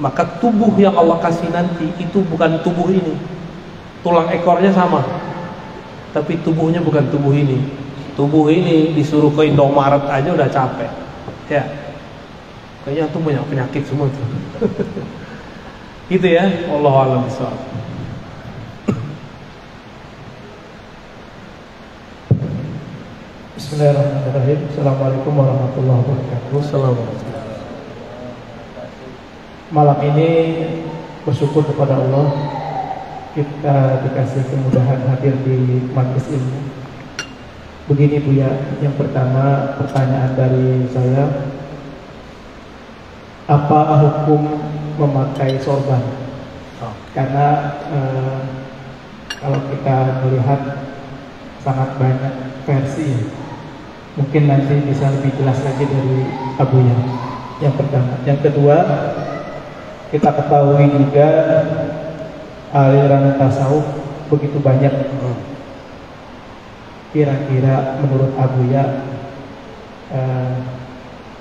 Maka tubuh yang Allah kasih nanti itu bukan tubuh ini. Tulang ekornya sama, tapi tubuhnya bukan tubuh ini. Tubuh ini disuruh ke Indomaret aja udah capek. Ya, kayaknya tuh banyak penyakit semua tuh. Gitu ya, wallahu a'lam bishawab. Bismillahirrahmanirrahim. Assalamualaikum warahmatullahi wabarakatuh. Assalamualaikum. Malam ini bersyukur kepada Allah kita dikasih kemudahan hadir di majelis ilmu. Begini Buya, yang pertama pertanyaan dari saya, apa hukum memakai sorban? Karena kalau kita melihat sangat banyak versi, mungkin nanti bisa lebih jelas lagi dari Abuya. Yang pertama, yang kedua, kita ketahui juga aliran tasawuf begitu banyak. Kira-kira menurut Abuya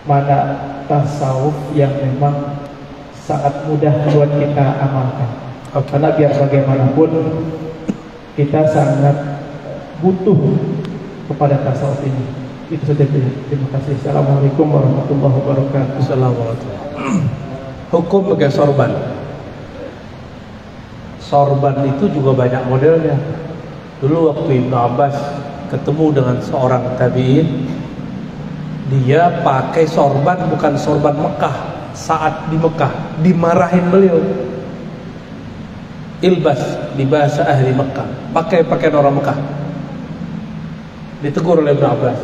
mana tasawuf yang memang sangat mudah buat kita amalkan? Karena biar bagaimanapun kita sangat butuh kepada tasawuf ini. Itu saja. Terima kasih. Assalamualaikum warahmatullahi wabarakatuh. Assalamualaikum. Hukum pakai sorban. Sorban itu juga banyak modelnya. Dulu waktu Ibnu Abbas ketemu dengan seorang tabi'in, dia pakai sorban bukan sorban Mekah. Saat di Mekah dimarahin beliau. Ilbas di bahasa ahli Mekah, pakai pakaian orang Mekah. Ditegur oleh Ibnu Abbas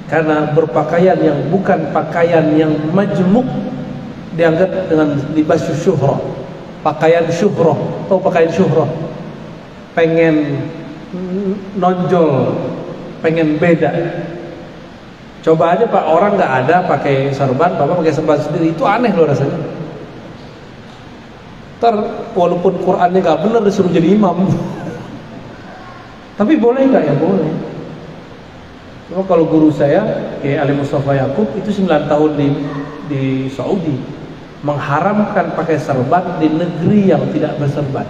karena berpakaian yang bukan pakaian yang majmuk, dianggap dengan libas syuhrah, pakaian syuhrah. Tahu pakaian syuhrah? Pengen nonjol, pengen beda. Coba aja Pak, orang nggak ada pakai sorban, Bapak pakai sorban sendiri, itu aneh loh rasanya. Ntar walaupun Qurannya nggak benar disuruh jadi imam. Tapi boleh nggak? Ya boleh. Cuma kalau guru saya, kayak Ali Mustafa Yakub, itu 9 tahun di Saudi, mengharamkan pakai serban di negeri yang tidak berserban.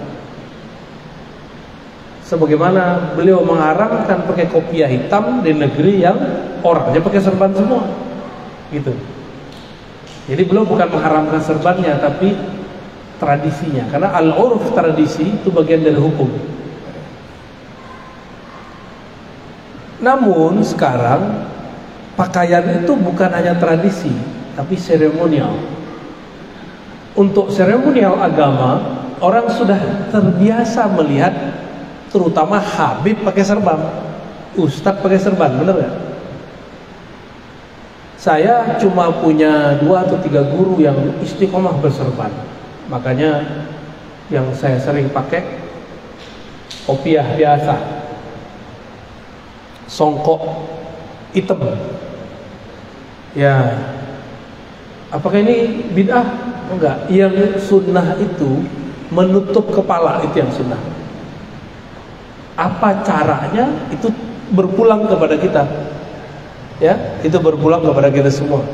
Sebagaimana beliau mengharamkan pakai kopiah hitam di negeri yang orangnya pakai serban semua, gitu. Jadi beliau bukan mengharamkan serbannya, tapi tradisinya. Karena al-urf, tradisi itu bagian dari hukum. Namun sekarang pakaian itu bukan hanya tradisi, tapi seremonial. Untuk seremonial agama, orang sudah terbiasa melihat, terutama Habib pakai serban, Ustadz pakai serban, bener gak? Saya cuma punya 2 atau 3 guru yang istiqomah berserban. Makanya yang saya sering pakai kopiah biasa, songkok hitam. Ya, apakah ini bid'ah? Enggak. Yang sunnah itu menutup kepala, itu yang sunnah. Apa caranya itu berpulang kepada kita, ya, itu berpulang kepada kita semua.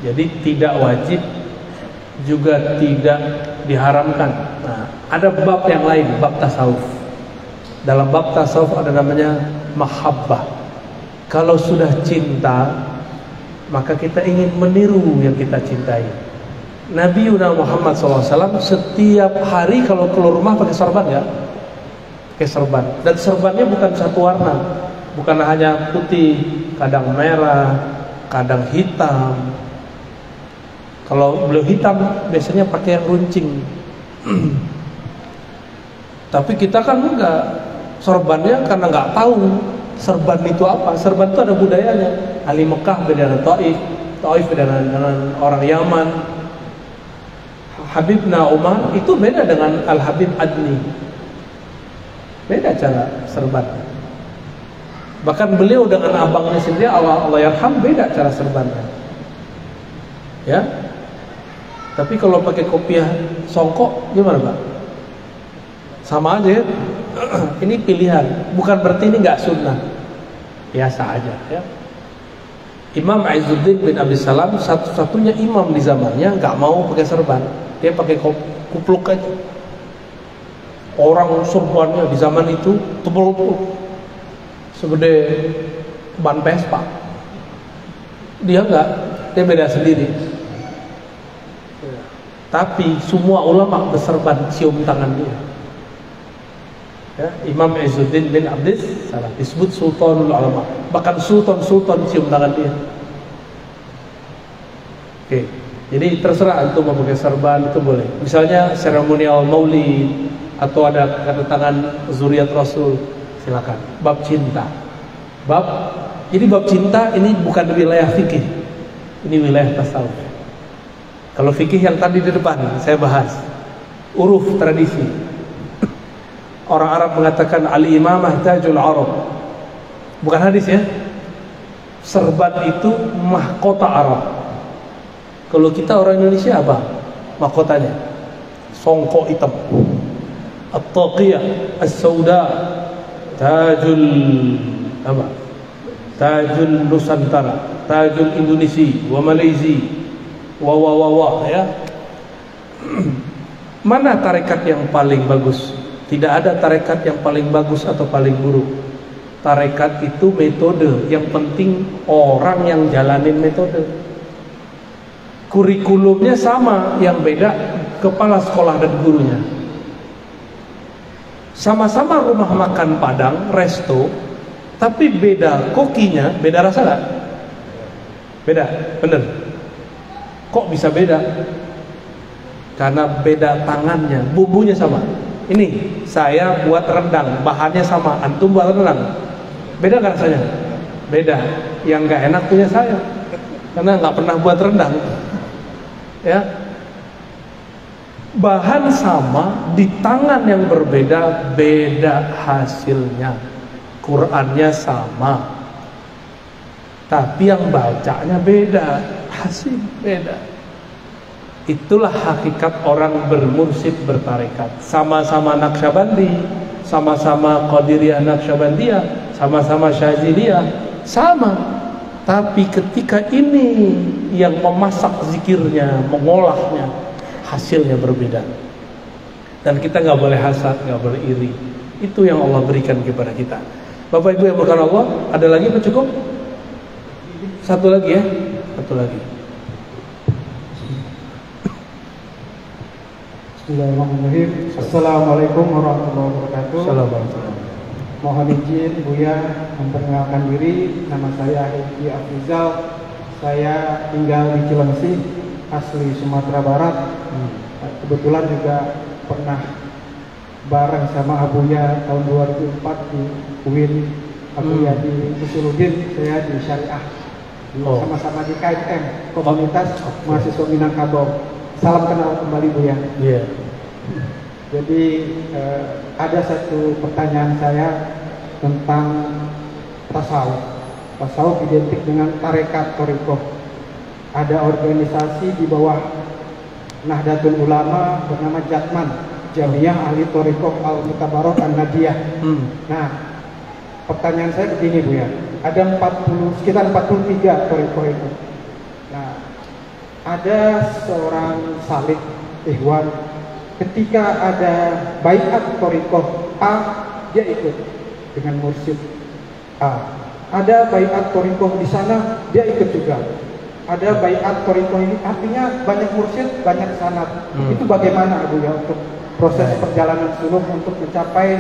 Jadi tidak wajib, juga tidak diharamkan. Nah, ada bab yang lain, bab tasawuf. Dalam bab tasawuf ada namanya mahabbah. Kalau sudah cinta, maka kita ingin meniru yang kita cintai. Nabi Muhammad SAW setiap hari kalau keluar rumah pakai sorban, ya, pakai serban. Dan serbannya bukan satu warna, bukan hanya putih, kadang merah, kadang hitam. Kalau beliau hitam biasanya pakai yang runcing. Tapi kita kan enggak, sorbannya karena enggak tahu serban itu apa. Serban itu ada budayanya. Ahli Mekah beda dengan Taif, Taif beda dengan orang Yaman. Habibna Umar itu beda dengan Al-Habib Adni. Beda cara serban. Bahkan beliau dengan abangnya sendiri, Allah yarham, beda cara serbannya. Ya. Tapi kalau pakai kopiah songkok gimana, Pak? Sama aja ya. Ini pilihan, bukan berarti ini nggak sunnah. Biasa aja, ya. Imam Izzuddin bin Abi Salam satu-satunya imam di zamannya nggak mau pakai serban. Dia pakai kupluk aja. Orang serbannya di zaman itu tebal segede ban Vespa. Dia enggak, dia beda sendiri. Tapi semua ulama berserban, cium tangan dia. Ya, Imam Izzuddin bin Abdis Salam disebut Sultanul Ulama. Bahkan sultan-sultan cium tangan dia. Oke, jadi terserah antum mau pakai serban itu boleh. Misalnya seremonial maulid atau ada kedatangan zuriat Rasul, silakan. Bab cinta. Jadi bab cinta ini bukan wilayah fikih. Ini wilayah tasawuf. Kalau fikih yang tadi di depan saya bahas, uruf, tradisi. Orang Arab mengatakan al-imamah tajul Arab. Bukan hadis, ya. Serban itu mahkota Arab. Kalau kita orang Indonesia apa mahkotanya? Songkok hitam, at-taqiyah, as-sauda, tajul apa? Tajul Nusantara, tajul Indonesia, wa Malaysia, wa ya. Mana tarekat yang paling bagus? Tidak ada tarekat yang paling bagus atau paling buruk. Tarekat itu metode, yang penting orang yang jalanin metode. Kurikulumnya sama, yang beda kepala sekolah dan gurunya. Sama-sama rumah makan Padang, resto, tapi beda kokinya, beda rasa gak? Beda, bener. Kok bisa beda? Karena beda tangannya, bumbunya sama. Ini saya buat rendang, bahannya sama, antum buat rendang, beda gak rasanya? Beda. Yang gak enak punya saya, karena gak pernah buat rendang. Ya, bahan sama, di tangan yang berbeda, beda hasilnya. Qurannya sama, tapi yang bacanya beda, hasil beda. Itulah hakikat orang bermursyid, bertarekat. Sama-sama Naqsyabandi, sama-sama Qadiriyah Naqsyabandiyah, sama-sama Syaziliyah, sama. Tapi ketika ini yang memasak zikirnya, mengolahnya, hasilnya berbeda. Dan kita nggak boleh hasad, nggak boleh iri. Itu yang Allah berikan kepada kita. Bapak Ibu yang berkahan Allah, ada lagi apa cukup? Satu lagi ya, satu lagi. Bismillahirrahmanirrahim. Assalamualaikum warahmatullahi wabarakatuh. Assalamualaikum. Mohon izin Buya memperkenalkan diri. Nama saya Hedi Afrizal. Saya tinggal di Cilengsi, asli Sumatera Barat. Kebetulan juga pernah bareng sama Abuya tahun 2004 di UIN. Abuya di Usuluddin, saya di Syariah. Sama-sama di KMM, Komunitas Mahasiswa Minangkabau. Salam kenal kembali Buya. Iya. Jadi ada satu pertanyaan saya tentang tasawuf. Tasawuf identik dengan tarekat thariqah. Ada organisasi di bawah Nahdlatul Ulama bernama Jatman, Jamiah Ahli Thariqah Al-Mutabarak An-Nadiyah. Nah, pertanyaan saya begini Bu ya. Ada sekitar 43 thariqah itu. Nah, ada seorang salik ikhwan, ketika ada baiat thariqah A, dia ikut dengan mursyid A. Ada baiat thariqah di sana, dia ikut juga. Ada baiat thariqah ini, artinya banyak mursyid, banyak sanad. Itu bagaimana Abu ya untuk proses perjalanan suluk untuk mencapai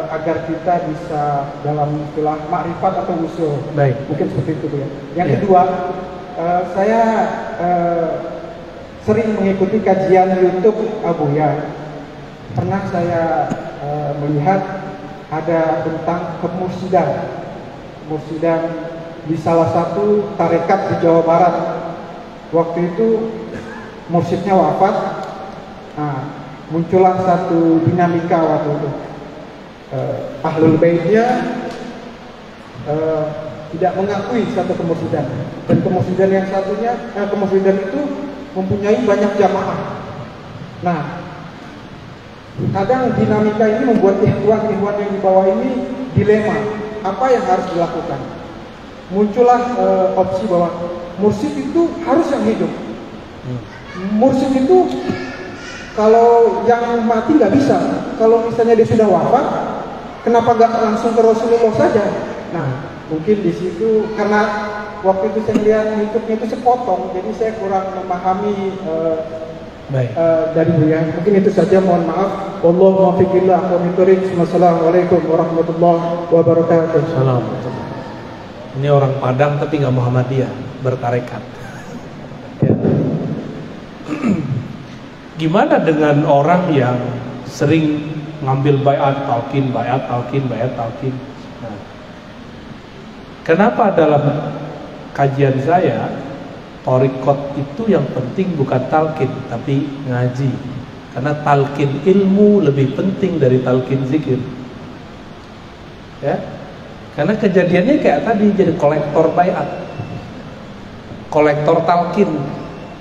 agar kita bisa dalam istilah makrifat atau usul. Baik. Mungkin seperti itu ya. Yang kedua, saya sering mengikuti kajian YouTube Abu ya. Pernah saya melihat ada tentang kemursidan di salah satu tarekat di Jawa Barat. Waktu itu mursyidnya wafat. Nah, muncullah satu dinamika waktu itu. Ahlul Baitnya tidak mengakui satu kemursidan, dan kemursidan yang satunya, kemursidan itu mempunyai banyak jamaah. Nah, kadang dinamika ini membuat ikhwan yang di bawah ini dilema, apa yang harus dilakukan. Muncullah opsi bahwa mursyid itu harus yang hidup. Mursyid itu kalau yang mati nggak bisa. Kalau misalnya dia sudah wafat, kenapa nggak langsung ke Rasulullah saja? Nah, mungkin di situ karena waktu itu saya lihat YouTube-nya itu sepotong, jadi saya kurang memahami dari Buya. Mungkin itu saja, mohon maaf. Wallahu muwaffiq ila aqwamit thoriq. Wassalamualaikum warahmatullahi wabarakatuh. Assalamualaikum. Ini orang Padang tapi nggak Muhammadiyah, bertarekat. Ya. Gimana dengan orang yang sering ngambil baiat talqin? Nah, kenapa dalam kajian saya thariqat itu yang penting bukan talqin tapi ngaji? Karena talqin ilmu lebih penting dari talqin zikir. Ya. Karena kejadiannya kayak tadi, jadi kolektor baiat, kolektor talqin,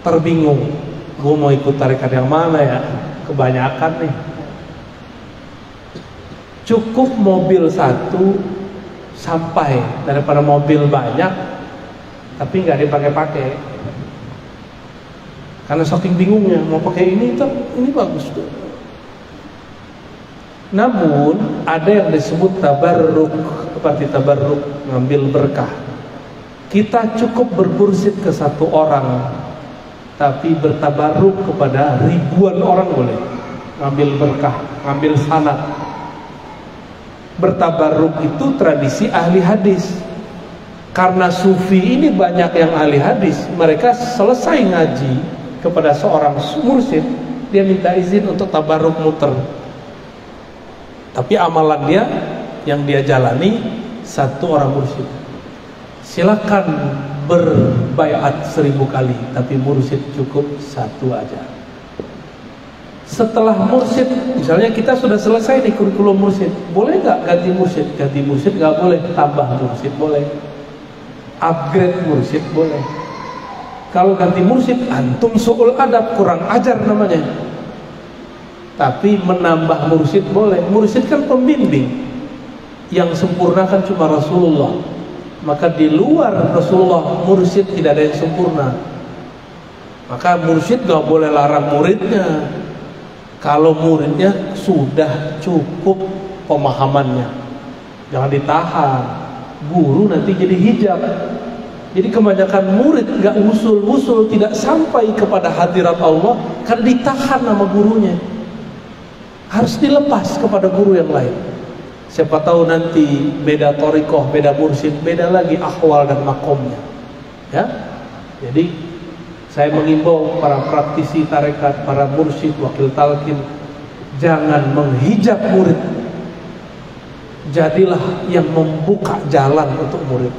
terbingung, gue mau ikut tarekat yang mana ya? Kebanyakan nih. Cukup mobil satu sampai daripada mobil banyak tapi nggak dipakai-pakai. Karena saking bingungnya mau pakai ini bagus tuh. Namun ada yang disebut tabarruk, seperti tabarruk, ngambil berkah. Kita cukup bermursyid ke satu orang, tapi bertabarruk kepada ribuan orang boleh. Ngambil berkah, ngambil sanad. Bertabarruk itu tradisi ahli hadis. Karena sufi ini banyak yang ahli hadis, mereka selesai ngaji kepada seorang mursyid, dia minta izin untuk tabarruk muter. Tapi amalan dia yang dia jalani satu orang mursyid. Silakan berbaiat 1000 kali, tapi mursyid cukup satu aja. Setelah mursyid, misalnya kita sudah selesai di kurikulum mursyid, boleh nggak ganti mursyid? Ganti mursyid nggak boleh, tambah mursyid boleh, upgrade mursyid boleh. Kalau ganti mursyid, antum su'ul adab, kurang ajar namanya. Tapi menambah mursyid boleh. Mursyid kan pembimbing, yang sempurna kan cuma Rasulullah. Maka di luar Rasulullah, mursyid tidak ada yang sempurna. Maka mursyid gak boleh larang muridnya. Kalau muridnya sudah cukup pemahamannya. Jangan ditahan. Guru nanti jadi hijab. Jadi kebanyakan murid nggak usul-usul, tidak sampai kepada hadirat Allah karena ditahan sama gurunya. Harus dilepas kepada guru yang lain. Siapa tahu nanti beda thariqah, beda mursyid, beda lagi ahwal dan makomnya. Ya, jadi saya mengimbau para praktisi tarekat, para mursyid, wakil talqin, jangan menghijab murid. Jadilah yang membuka jalan untuk murid.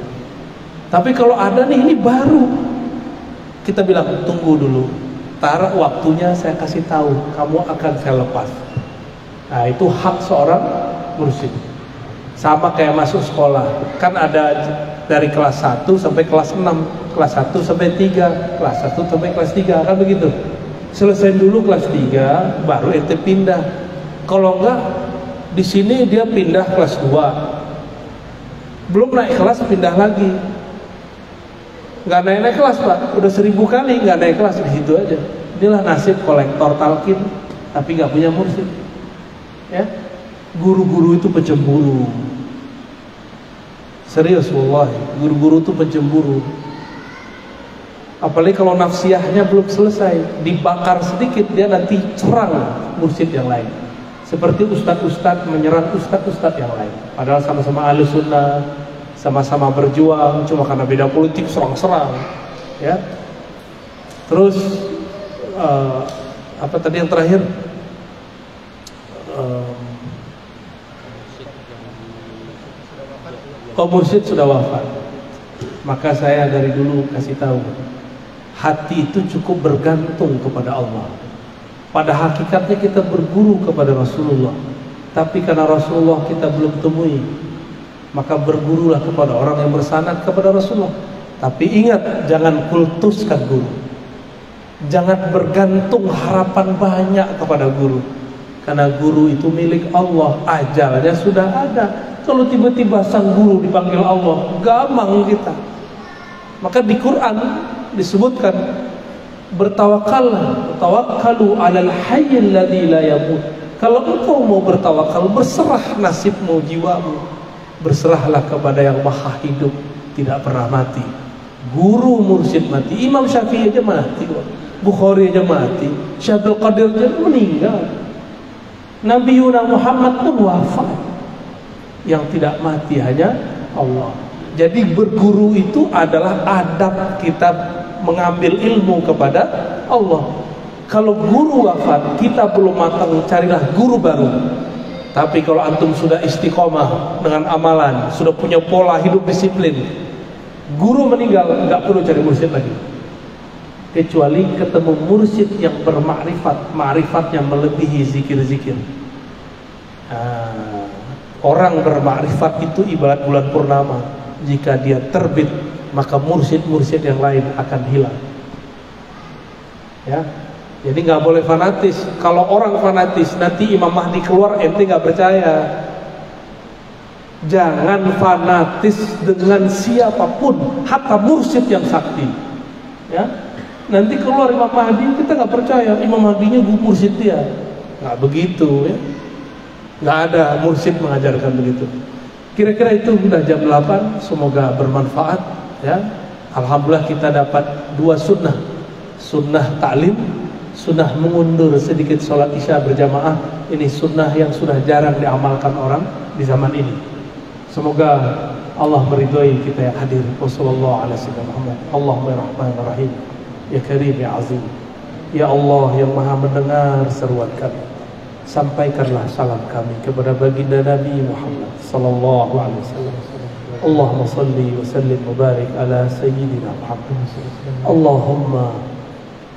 Tapi kalau ada nih, ini baru, kita bilang tunggu dulu, taruh waktunya, saya kasih tahu, kamu akan saya lepas. Nah, itu hak seorang mursyid. Sama kayak masuk sekolah, kan ada dari kelas 1 sampai kelas 6, kelas 1 sampai 3, kelas 1 sampai kelas 3, kan begitu. Selesai dulu kelas 3, baru ente pindah. Kalau enggak, di sini dia pindah kelas 2, belum naik kelas pindah lagi. Nggak naik kelas Pak, udah 1000 kali nggak naik kelas, di situ aja. Inilah nasib kolektor talqin tapi nggak punya mursyid. Ya, guru-guru itu pencemburu. Serius wallahi, guru-guru itu pencemburu. Apalagi kalau nafsiyahnya belum selesai, dibakar sedikit dia nanti serang mursyid yang lain. Seperti ustadz-ustadz menyerang ustadz-ustadz yang lain. Padahal sama-sama ahli sunnah, sama-sama berjuang, cuma karena beda politik serang-serang. Ya. Terus apa tadi yang terakhir? Mursyid sudah wafat. Maka saya dari dulu kasih tahu, hati itu cukup bergantung kepada Allah. Pada hakikatnya kita berguru kepada Rasulullah, tapi karena Rasulullah kita belum temui, maka bergurulah kepada orang yang bersanad kepada Rasulullah. Tapi ingat, jangan kultuskan guru. Jangan bergantung harapan banyak kepada guru, karena guru itu milik Allah, ajalnya sudah ada. Kalau tiba-tiba sang guru dipanggil Allah, gampang kita. Maka di Quran disebutkan, bertawakallah, tawakkalu 'alal hayyil ladzi la yamut. Kalau engkau mau bertawakal, berserah nasibmu, jiwamu, berserahlah kepada yang maha hidup, tidak pernah mati. Guru mursyid mati, Imam Syafi'i aja mati, Bukhari aja mati, Syekh Abdul Qadir aja meninggal, Nabi Yuna Muhammad pun wafat. Yang tidak mati hanya Allah. Jadi berguru itu adalah adab kita mengambil ilmu kepada Allah. Kalau guru wafat, kita belum matang, carilah guru baru. Tapi kalau antum sudah istiqomah dengan amalan, sudah punya pola hidup disiplin, guru meninggal, nggak perlu cari mursyid lagi. Kecuali ketemu mursyid yang bermakrifat, ma'rifatnya melebihi zikir-zikir. Orang bermakrifat itu ibarat bulan purnama. Jika dia terbit, maka mursyid-mursyid yang lain akan hilang. Ya, jadi nggak boleh fanatis. Kalau orang fanatis, nanti Imam Mahdi keluar, ente nggak percaya. Jangan fanatis dengan siapapun, hatta mursyid yang sakti. Ya, nanti keluar Imam Mahdi, kita nggak percaya. Imam Mahdinya mursyid dia, nggak begitu ya. Nggak ada mursyid mengajarkan begitu. Kira-kira itu sudah jam 8. Semoga bermanfaat ya. Alhamdulillah kita dapat 2 sunnah. Sunnah ta'lim, sunnah mengundur sedikit sholat isya berjamaah. Ini sunnah yang sudah jarang diamalkan orang di zaman ini. Semoga Allah meridhai kita yang hadir. Wassallallahu ala sayyidina Muhammad. Allahumma rahmanir ya karim ya azim. Ya Allah yang maha mendengar seruan kami, sampaikanlah salam kami kepada baginda Nabi Muhammad sallallahu alaihi wasallam. Allahumma salli wa sallim wa barik ala sayyidina Muhammad. Allahumma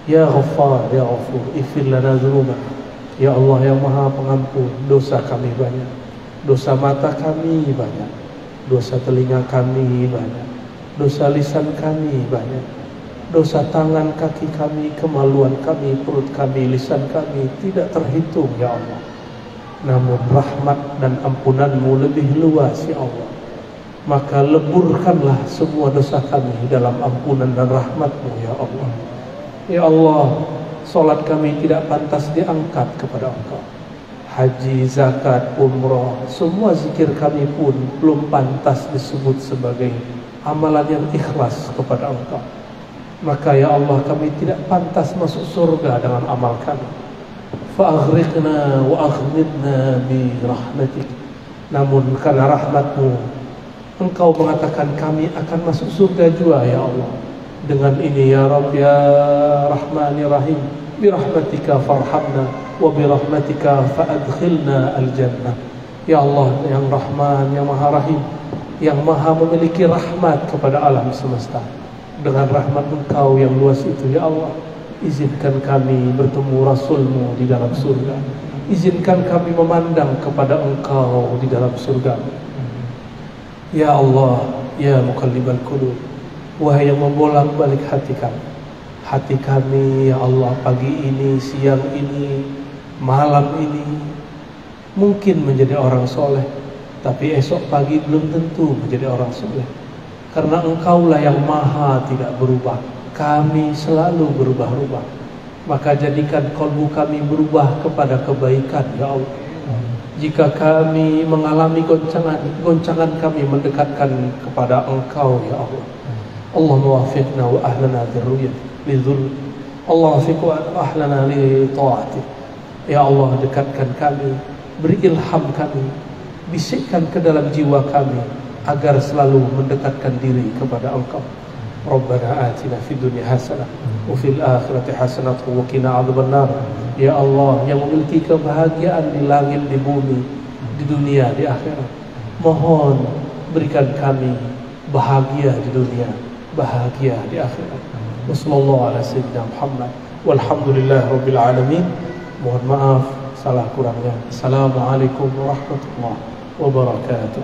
ya Ghaffar ya Ghafur, ighfir lana dzunubana. Ya Allah yang Maha Pengampun, dosa kami banyak. Dosa mata kami banyak. Dosa telinga kami banyak. Dosa lisan kami banyak. Dosa tangan, kaki kami, kemaluan kami, perut kami, lisan kami tidak terhitung ya Allah. Namun rahmat dan ampunanmu lebih luas ya Allah. Maka leburkanlah semua dosa kami dalam ampunan dan rahmatmu ya Allah. Ya Allah, solat kami tidak pantas diangkat kepada Engkau. haji, zakat, umrah, semua zikir kami pun belum pantas disebut sebagai amalan yang ikhlas kepada Engkau. Maka ya Allah, kami tidak pantas masuk surga dengan amal kami. Fa'aghriqna wa aghmidna bi rahmatik. Namun karena rahmatmu, Engkau mengatakan kami akan masuk surga juga ya Allah. Dengan ini ya Rabb ya Rahmanir Rahim, bi rahmatika farhamna wa bi rahmatika fa'adkhilna al-jannah. Ya Allah yang Rahman, yang Maha Rahim, yang Maha memiliki rahmat kepada alam semesta. Dengan rahmat Engkau yang luas itu ya Allah, izinkan kami bertemu Rasulmu di dalam surga. Izinkan kami memandang kepada Engkau di dalam surga. Ya Allah, ya muqallibal qulub, wahai yang membolak-balik hati kami. Hati kami ya Allah, pagi ini, siang ini, malam ini mungkin menjadi orang soleh, tapi esok pagi belum tentu menjadi orang soleh. Karena Engkaulah yang maha tidak berubah, kami selalu berubah-ubah. Maka jadikan kalbu kami berubah kepada kebaikan ya Allah. Jika kami mengalami goncangan kami mendekatkan kepada Engkau ya Allah. Allahumma wafiqna wa ahlana lidhul. Allah wafiq wa ahlana li ta'atik. Ya Allah, dekatkan kami, beri ilham kami, bisikkan ke dalam jiwa kami agar selalu mendekatkan diri kepada Engkau. Rabbana atina fid dunya hasanah wa fil akhirati hasanah wa qina adzabannar. Ya Allah yang memiliki kebahagiaan di langit, di bumi, di dunia, di akhirat, mohon berikan kami bahagia di dunia, bahagia di akhirat. Wassallallahu ala sayyidina Muhammad walhamdulillah rabbil alamin. Mohon maaf salah kurangnya. Assalamualaikum warahmatullahi wabarakatuh.